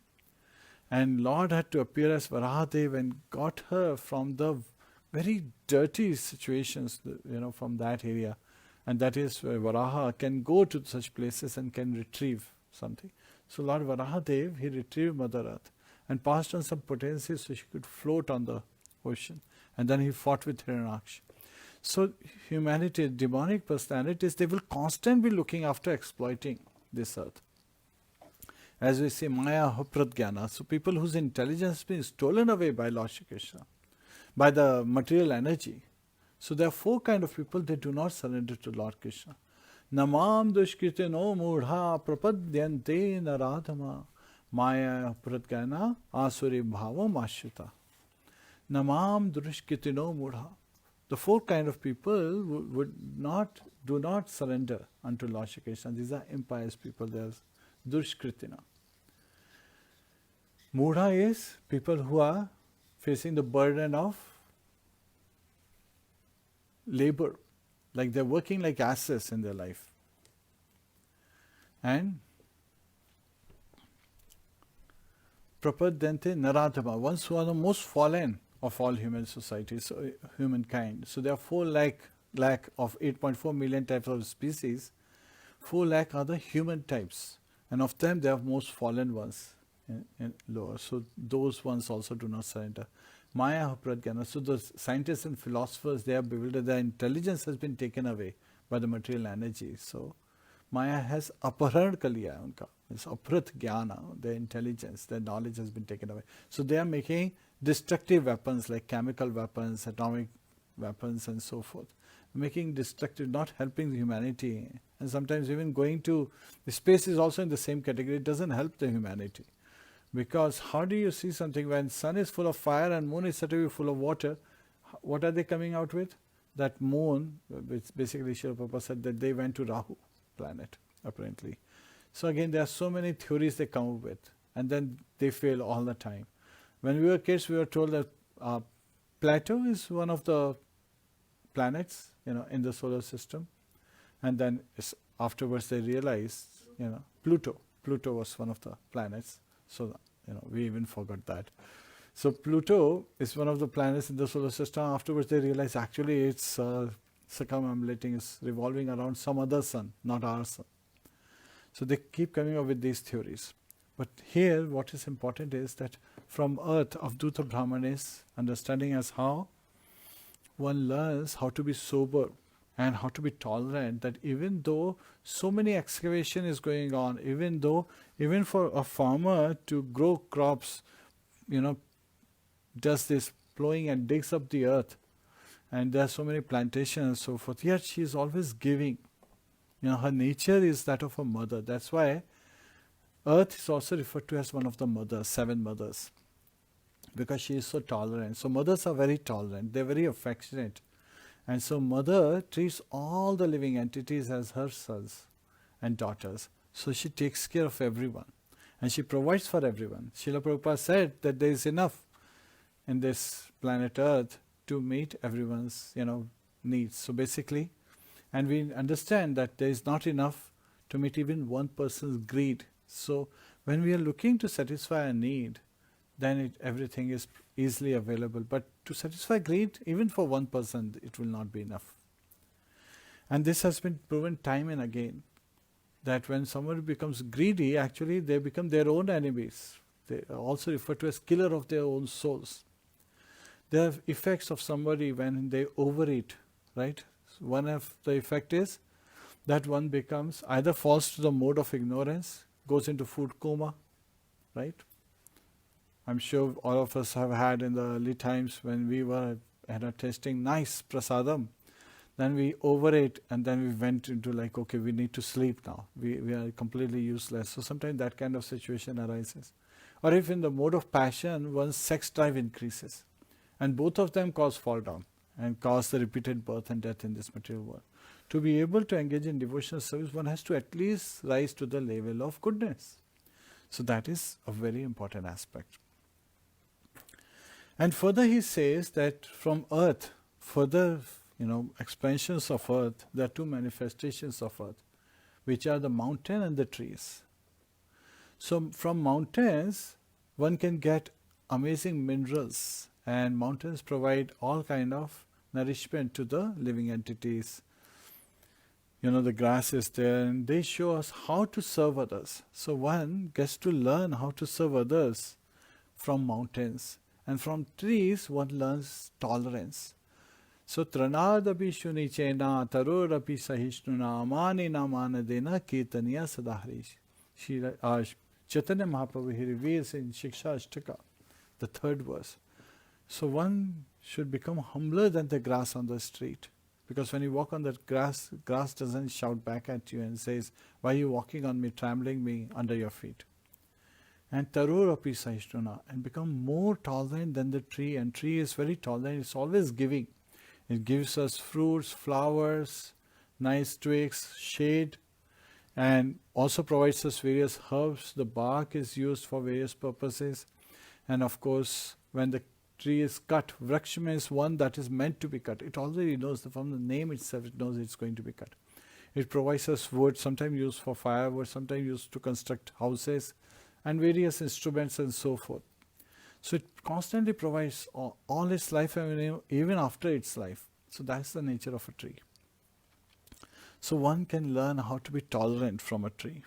And Lord had to appear as Varahadev and got her from the very dirty situations, from that area. And that is where Varaha can go to such places and can retrieve something. So Lord Varahadev, he retrieved Mother Earth and passed on some potency so she could float on the ocean. And then he fought with Hiranyaksh. So humanity, demonic personalities, they will constantly be looking after exploiting this earth. As we say, Maya Pradgyana. So people whose intelligence has been stolen away by Lord Shri Krishna, by the material energy. So there are 4 kinds of people that do not surrender to Lord Krishna. Namam dushkrite no mudha prapadyante naradhama maya pradgyana asuri bhavam ashrita. Namam dushkrite no mudha. The 4 kinds of people do not surrender unto Lord Shri Krishna. These are impious people. They are dushkritina. Mudha is people who are facing the burden of labor, like they're working like asses in their life. And prapadyante naradhama, ones who are the most fallen of all human societies, humankind. So there are 4 lakh of 8.4 million types of species. 4 lakh are the human types, and of them they are most fallen ones in lower. So those ones also do not surrender. Maya pradgyana. So the scientists and philosophers, they are bewildered. Their intelligence has been taken away by the material energy. So Maya has aparhar kar liya hai unka. It's aprat jnana, their intelligence, their knowledge has been taken away. So they are making destructive weapons like chemical weapons, atomic weapons and so forth. Making destructive, not helping humanity. And sometimes even going to the space is also in the same category. It doesn't help the humanity. Because how do you see something when sun is full of fire and moon is said to be full of water? What are they coming out with? That moon, which basically Srila Prabhupada said that they went to Rahu planet, apparently. So again, there are so many theories they come up with, and then they fail all the time. When we were kids, we were told that Plato is one of the planets, in the solar system, and then afterwards they realized, Pluto was one of the planets. So, we even forgot that. So Pluto is one of the planets in the solar system. Afterwards they realized actually it's circumambulating, it's revolving around some other sun, not our sun. So they keep coming up with these theories. But here what is important is that from earth, Avdhuta Brahman is understanding as how one learns how to be sober and how to be tolerant, that even though so many excavation is going on, even for a farmer to grow crops, does this plowing and digs up the earth, and there are so many plantations and so forth, yet she is always giving. Her nature is that of a mother. That's why earth is also referred to as one of the mothers, 7 mothers, because she is so tolerant. So mothers are very tolerant, they're very affectionate. And so mother treats all the living entities as her sons and daughters. So she takes care of everyone and she provides for everyone. Srila Prabhupada said that there is enough in this planet Earth to meet everyone's needs. So basically, and we understand that there is not enough to meet even one person's greed. So when we are looking to satisfy a need, then everything is easily available. But to satisfy greed, even for one person, it will not be enough. And this has been proven time and again, that when someone becomes greedy, actually they become their own enemies. They are also referred to as killer of their own souls. There are effects of somebody when they overeat, right? So one of the effect is that one becomes, either falls to the mode of ignorance, goes into food coma, right? I'm sure all of us have had in the early times when we were tasting nice prasadam, then we overate and then we went into like, okay, we need to sleep now. We are completely useless. So sometimes that kind of situation arises. Or if in the mode of passion, one's sex drive increases. And both of them cause fall down and cause the repeated birth and death in this material world. To be able to engage in devotional service, one has to at least rise to the level of goodness. So that is a very important aspect. And further he says that from earth, further expansions of earth, there are 2 manifestations of earth, which are the mountain and the trees. So from mountains, one can get amazing minerals, and mountains provide all kind of nourishment to the living entities. The grass is there, and they show us how to serve others. So one gets to learn how to serve others from mountains. And from trees, one learns tolerance. So, tranadapi shunichena tarorapi sahishnuna amanina manadena kirtaniya sadaharish. Chaitanya Mahaprabhu he reveals in Shiksha Ashtaka, the 3rd verse. So one should become humbler than the grass on the street. Because when you walk on that grass doesn't shout back at you and says, why are you walking on me, trampling me under your feet? And tarorapi sahishnuna, and become more tolerant than the tree. And tree is very tolerant, it's always giving. It gives us fruits, flowers, nice twigs, shade, and also provides us various herbs. The bark is used for various purposes. And of course, when the tree is cut, Vraksha means one that is meant to be cut. It already knows, from the name itself, it knows it's going to be cut. It provides us wood, sometimes used for firewood, sometimes used to construct houses, and various instruments and so forth. So it constantly provides all its life, even after its life. So that's the nature of a tree. So one can learn how to be tolerant from a tree.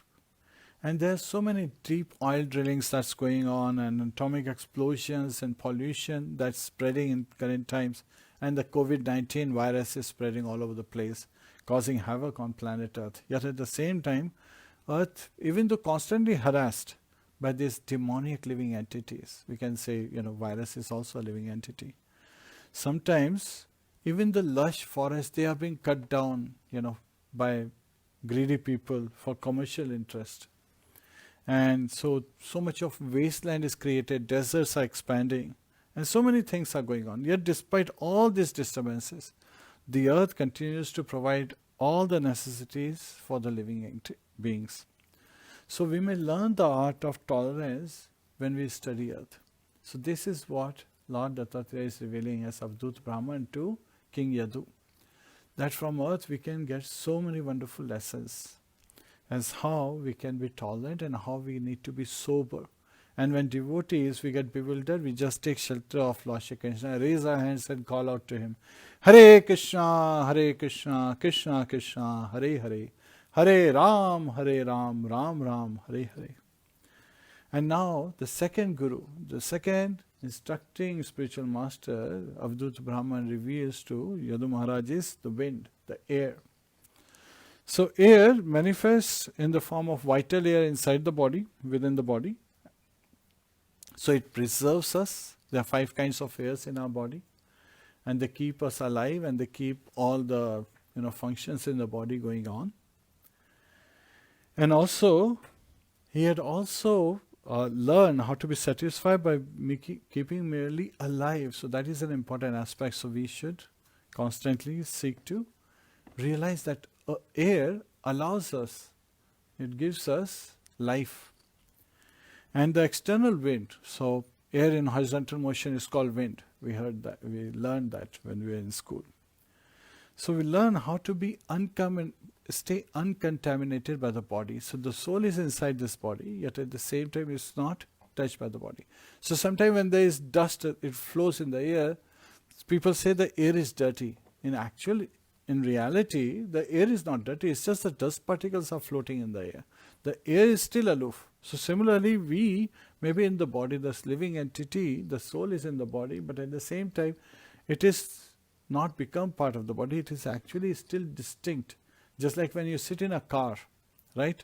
And there's so many deep oil drillings that's going on, and atomic explosions and pollution that's spreading in current times, and the COVID-19 virus is spreading all over the place, causing havoc on planet Earth. Yet at the same time, Earth, even though constantly harassed by these demonic living entities, we can say, virus is also a living entity. Sometimes, even the lush forests, they are being cut down, by greedy people for commercial interest. And so much of wasteland is created, deserts are expanding, and so many things are going on. Yet despite all these disturbances, the earth continues to provide all the necessities for the living beings. So we may learn the art of tolerance when we study earth. So this is what Lord Dattatreya is revealing as Avadhut Brahman to King Yadu. That from earth we can get so many wonderful lessons as how we can be tolerant and how we need to be sober. And when devotees, we get bewildered, we just take shelter of Lord Shri Krishna, raise our hands and call out to him, Hare Krishna, Krishna Krishna, Hare Hare, Hare Ram, Ram Ram, Hare Hare. And now the second Guru, the second instructing spiritual master, Avadhut Brahman, reveals to Yadu Maharaj is the wind, the air. So air manifests in the form of vital air inside the body, within the body. So it preserves us. There are 5 kinds of airs in our body, and they keep us alive, and they keep all the functions in the body going on. And also, he had also learned how to be satisfied by keeping merely alive. So that is an important aspect. So we should constantly seek to realize that air allows us, it gives us life. And the external wind, so air in horizontal motion is called wind. We heard that, we learned that when we were in school. So we learn how to be stay uncontaminated by the body. So the soul is inside this body, yet at the same time it's not touched by the body. So sometimes when there is dust, it flows in the air, people say the air is dirty. In reality, the air is not dirty, it's just the dust particles are floating in the air. The air is still aloof. So similarly, we may be in the body, this living entity, the soul is in the body, but at the same time, it is not become part of the body, it is actually still distinct. Just like when you sit in a car, right?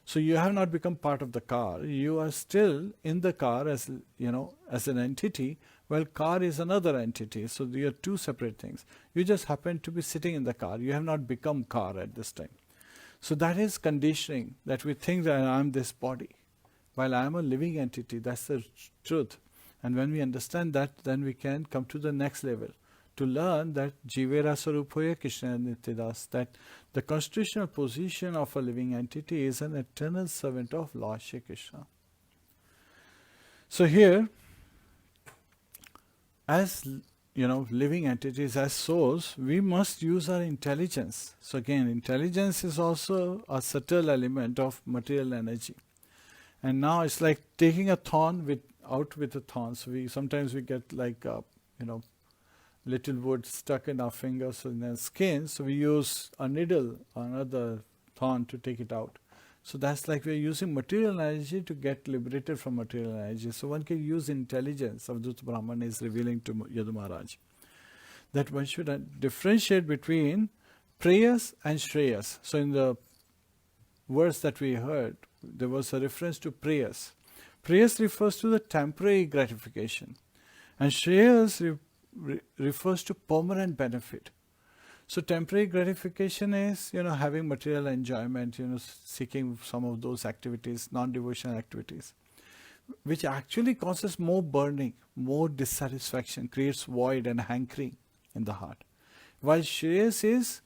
So you have not become part of the car, you are still in the car as an entity, while car is another entity. So they are 2 separate things. You just happen to be sitting in the car, you have not become car at this time. So that is conditioning, that we think that I am this body, while I am a living entity. That's the truth. And when we understand that, then we can come to the next level, to learn that Jivera Sarupoya Krishna Nityadas, that the constitutional position of a living entity is an eternal servant of Lord Shri Krishna. So here, as living entities, as souls, we must use our intelligence. So again, intelligence is also a subtle element of material energy. And now it's like taking a thorn out with a thorn. So sometimes we get like little wood stuck in our fingers in the skin. So we use a needle or another thorn to take it out. So that's like we're using material energy to get liberated from material energy. So one can use intelligence. Avadhut Brahman is revealing to Yadu Maharaj that one should differentiate between prayas and shreyas. So in the verse that we heard, there was a reference to prayas. Prayas refers to the temporary gratification, and shreyas refers to permanent benefit. So temporary gratification is, having material enjoyment, seeking some of those activities, non-devotional activities, which actually causes more burning, more dissatisfaction, creates void and hankering in the heart. While shreyas is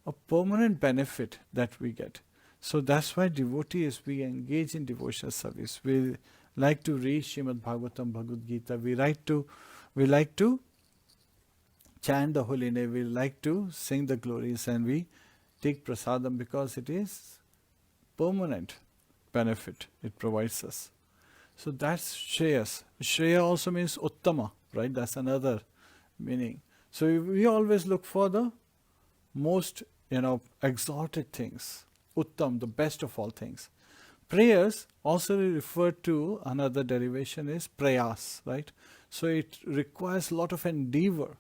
a permanent benefit that we get. So that's why devotees, we engage in devotional service. We like to read Srimad Bhagavatam, Bhagavad Gita. We like to chant the holy name. We like to sing the glories, and we take prasadam because it is permanent benefit it provides us. So that's Shreyas. Shreya also means Uttama, right? That's another meaning. So we always look for the most, exalted things. Uttam, the best of all things. Prayers also refer to another derivation is prayas, right? So it requires a lot of endeavor.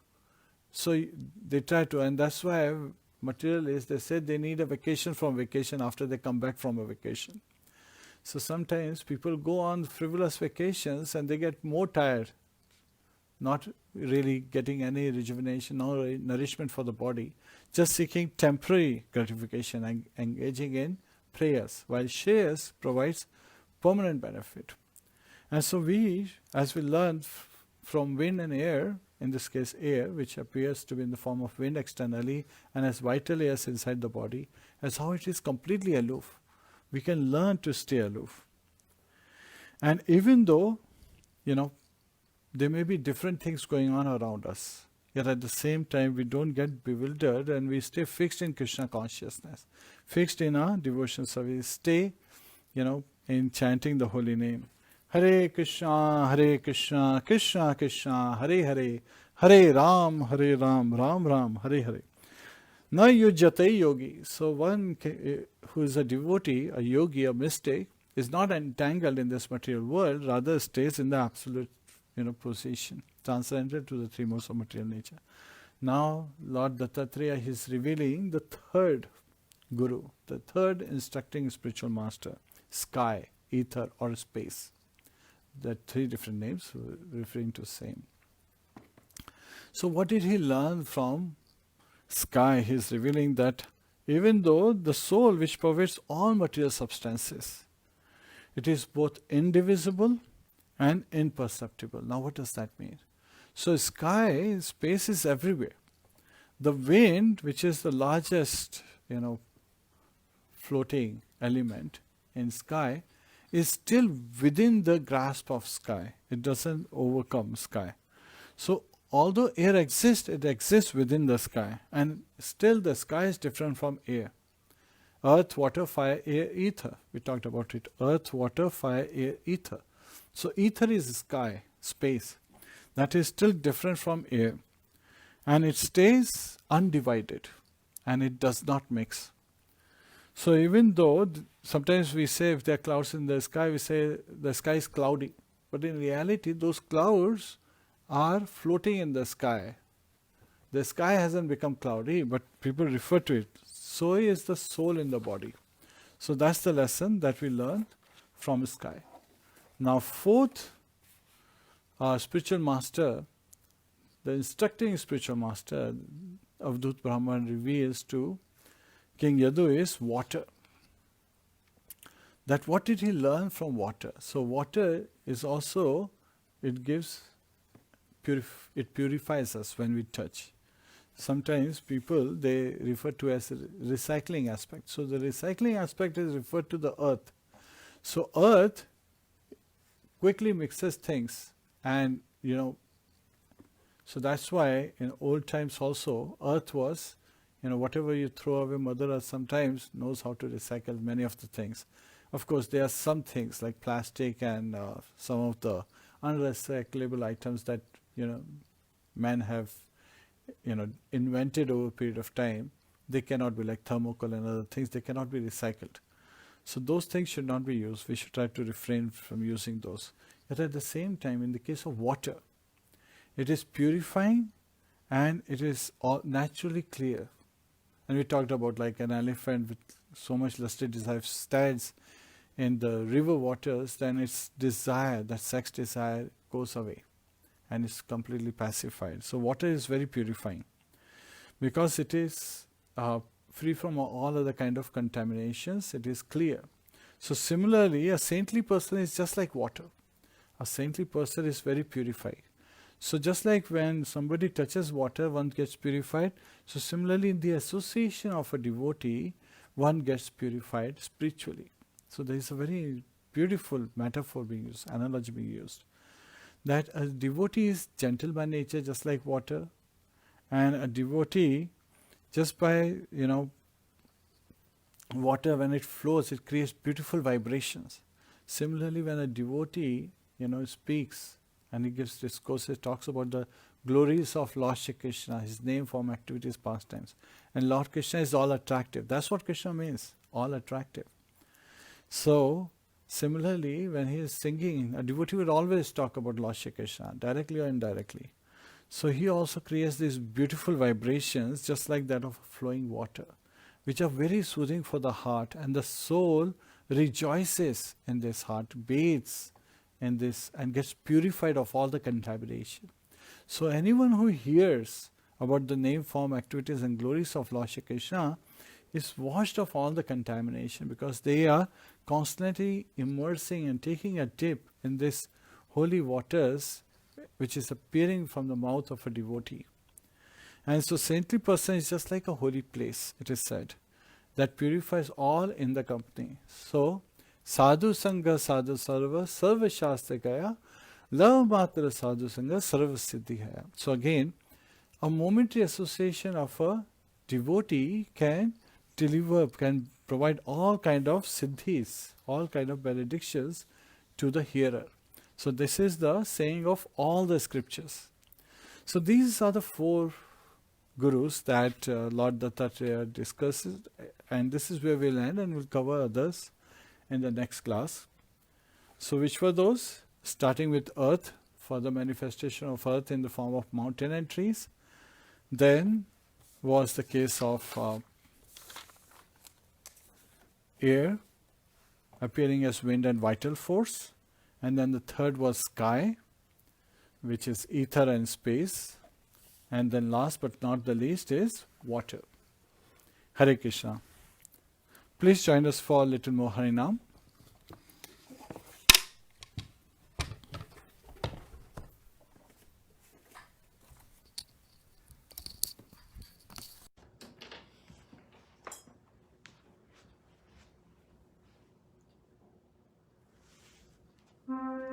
So they try to, and that's why materialists, they say they need a vacation from vacation after they come back from a vacation. So sometimes people go on frivolous vacations and they get more tired, not really getting any rejuvenation or nourishment for the body, just seeking temporary gratification and engaging in prayers, while Shreyas provides permanent benefit. And so we, as we learn from wind and air, in this case air, which appears to be in the form of wind externally and as vital airs inside the body, as how it is completely aloof. We can learn to stay aloof. And even though, there may be different things going on around us, yet at the same time we don't get bewildered and we stay fixed in Krishna consciousness, fixed in our devotion service, stay, in chanting the holy name. Hare Krishna, Krishna Krishna, Hare Hare, Hare Ram, Ram Ram, Hare Hare. Na yujyate yogi. So one who is a devotee, a yogi, a mystic, is not entangled in this material world, rather stays in the absolute, position, transcendental to the three modes of material nature. Now Lord Dattatreya is revealing the third guru, the third instructing spiritual master, sky, ether or space. There are three different names referring to same. So what did he learn from sky? He is revealing that even though the soul which pervades all material substances, it is both indivisible and imperceptible. Now what does that mean? So sky, space is everywhere. The wind, which is the largest, floating element in sky, is still within the grasp of sky. It doesn't overcome sky. So although air exists, it exists within the sky. And still the sky is different from air. Earth, water, fire, air, ether. We talked about it. Earth, water, fire, air, ether. So ether is sky, space. That is still different from air. And it stays undivided. And it does not mix. So even though sometimes we say if there are clouds in the sky, we say the sky is cloudy. But in reality, those clouds are floating in the sky. The sky hasn't become cloudy, but people refer to it. So is the soul in the body. So that's the lesson that we learn from sky. Now fourth, our spiritual master, the instructing spiritual master, Avadhut Brahman reveals to King Yadu is water. That what did he learn from water? So water is also, it purifies us when we touch. Sometimes people, they refer to as a recycling aspect. So the recycling aspect is referred to the earth. So earth quickly mixes things, and so that's why in old times also earth was, whatever you throw away, Mother Earth sometimes knows how to recycle many of the things. Of course, there are some things like plastic and some of the unrecyclable items that men have invented over a period of time. They cannot be, like thermocol and other things, they cannot be recycled. So those things should not be used. We should try to refrain from using those. Yet at the same time, in the case of water, it is purifying and it is all naturally clear. And we talked about like an elephant with so much lusty desire stands in the river waters, then its desire, that sex desire, goes away and it's completely pacified. So water is very purifying because it is free from all other kind of contaminations. It is clear. So similarly, a saintly person is just like water. A saintly person is very purified. So just like when somebody touches water, one gets purified. So similarly, in the association of a devotee, one gets purified spiritually. So there is a very beautiful metaphor being used, analogy being used, that a devotee is gentle by nature, just like water, and a devotee, just by, water, when it flows, it creates beautiful vibrations. Similarly, when a devotee, speaks and he gives discourses, talks about the glories of Lord Shri Krishna, his name, form, activities, pastimes. And Lord Krishna is all attractive. That's what Krishna means, all attractive. So, similarly, when he is singing, a devotee would always talk about Lord Shri Krishna, directly or indirectly. So he also creates these beautiful vibrations, just like that of flowing water, which are very soothing for the heart, and the soul rejoices in this heart, bathes in this, and gets purified of all the contamination. So anyone who hears about the name, form, activities and glories of Lord Shri Krishna is washed of all the contamination, because they are constantly immersing and taking a dip in this holy waters which is appearing from the mouth of a devotee. And so saintly person is just like a holy place, it is said, that purifies all in the company. So, sadhu sangha sadhu sarva sarva shastra gaya lava matra sadhu sangha sarva siddhi haya. So again, a momentary association of a devotee can provide all kind of siddhis, all kind of benedictions to the hearer. So this is the saying of all the scriptures. So these are the four gurus that Lord Dattatreya discusses, and this is where we'll end, and we'll cover others in the next class. So which were those? Starting with earth, for the manifestation of earth in the form of mountain and trees. Then was the case of air appearing as wind and vital force. And then the third was sky, which is ether and space. And then last but not the least is water. Hare Krishna. Please join us for a little more Harinam. Hare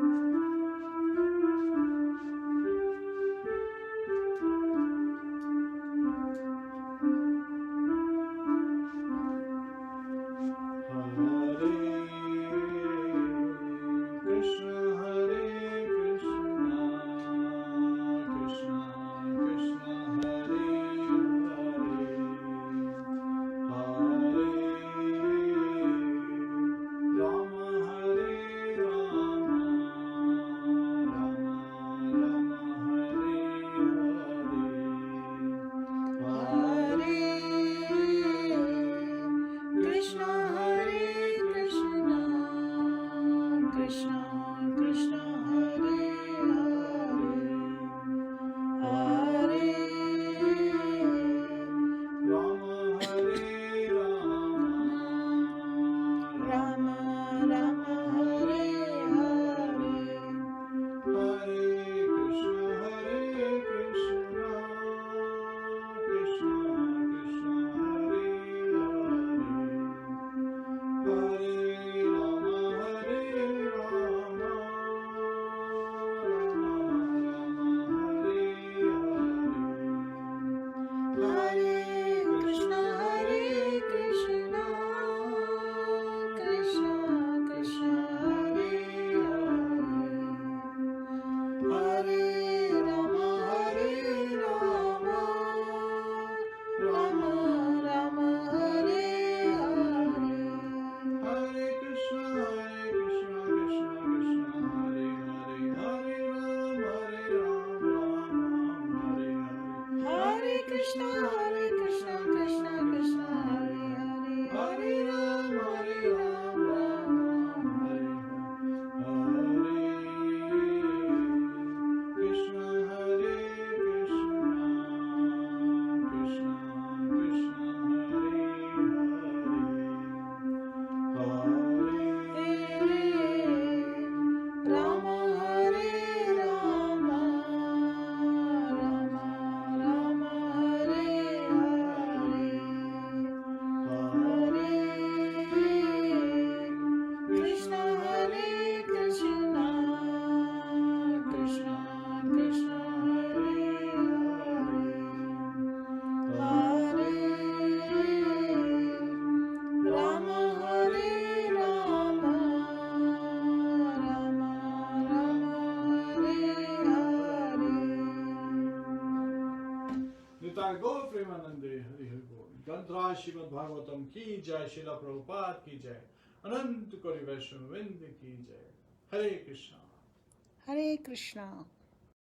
Nitya Gaur Premanande Hari Hari Bol. Granthra Srimad Bhagavatam ki jai, Srila Prabhupada ki jai, Anant Kori Vaishnava Vrinda ki jai. Hare Krishna. Hare Krishna.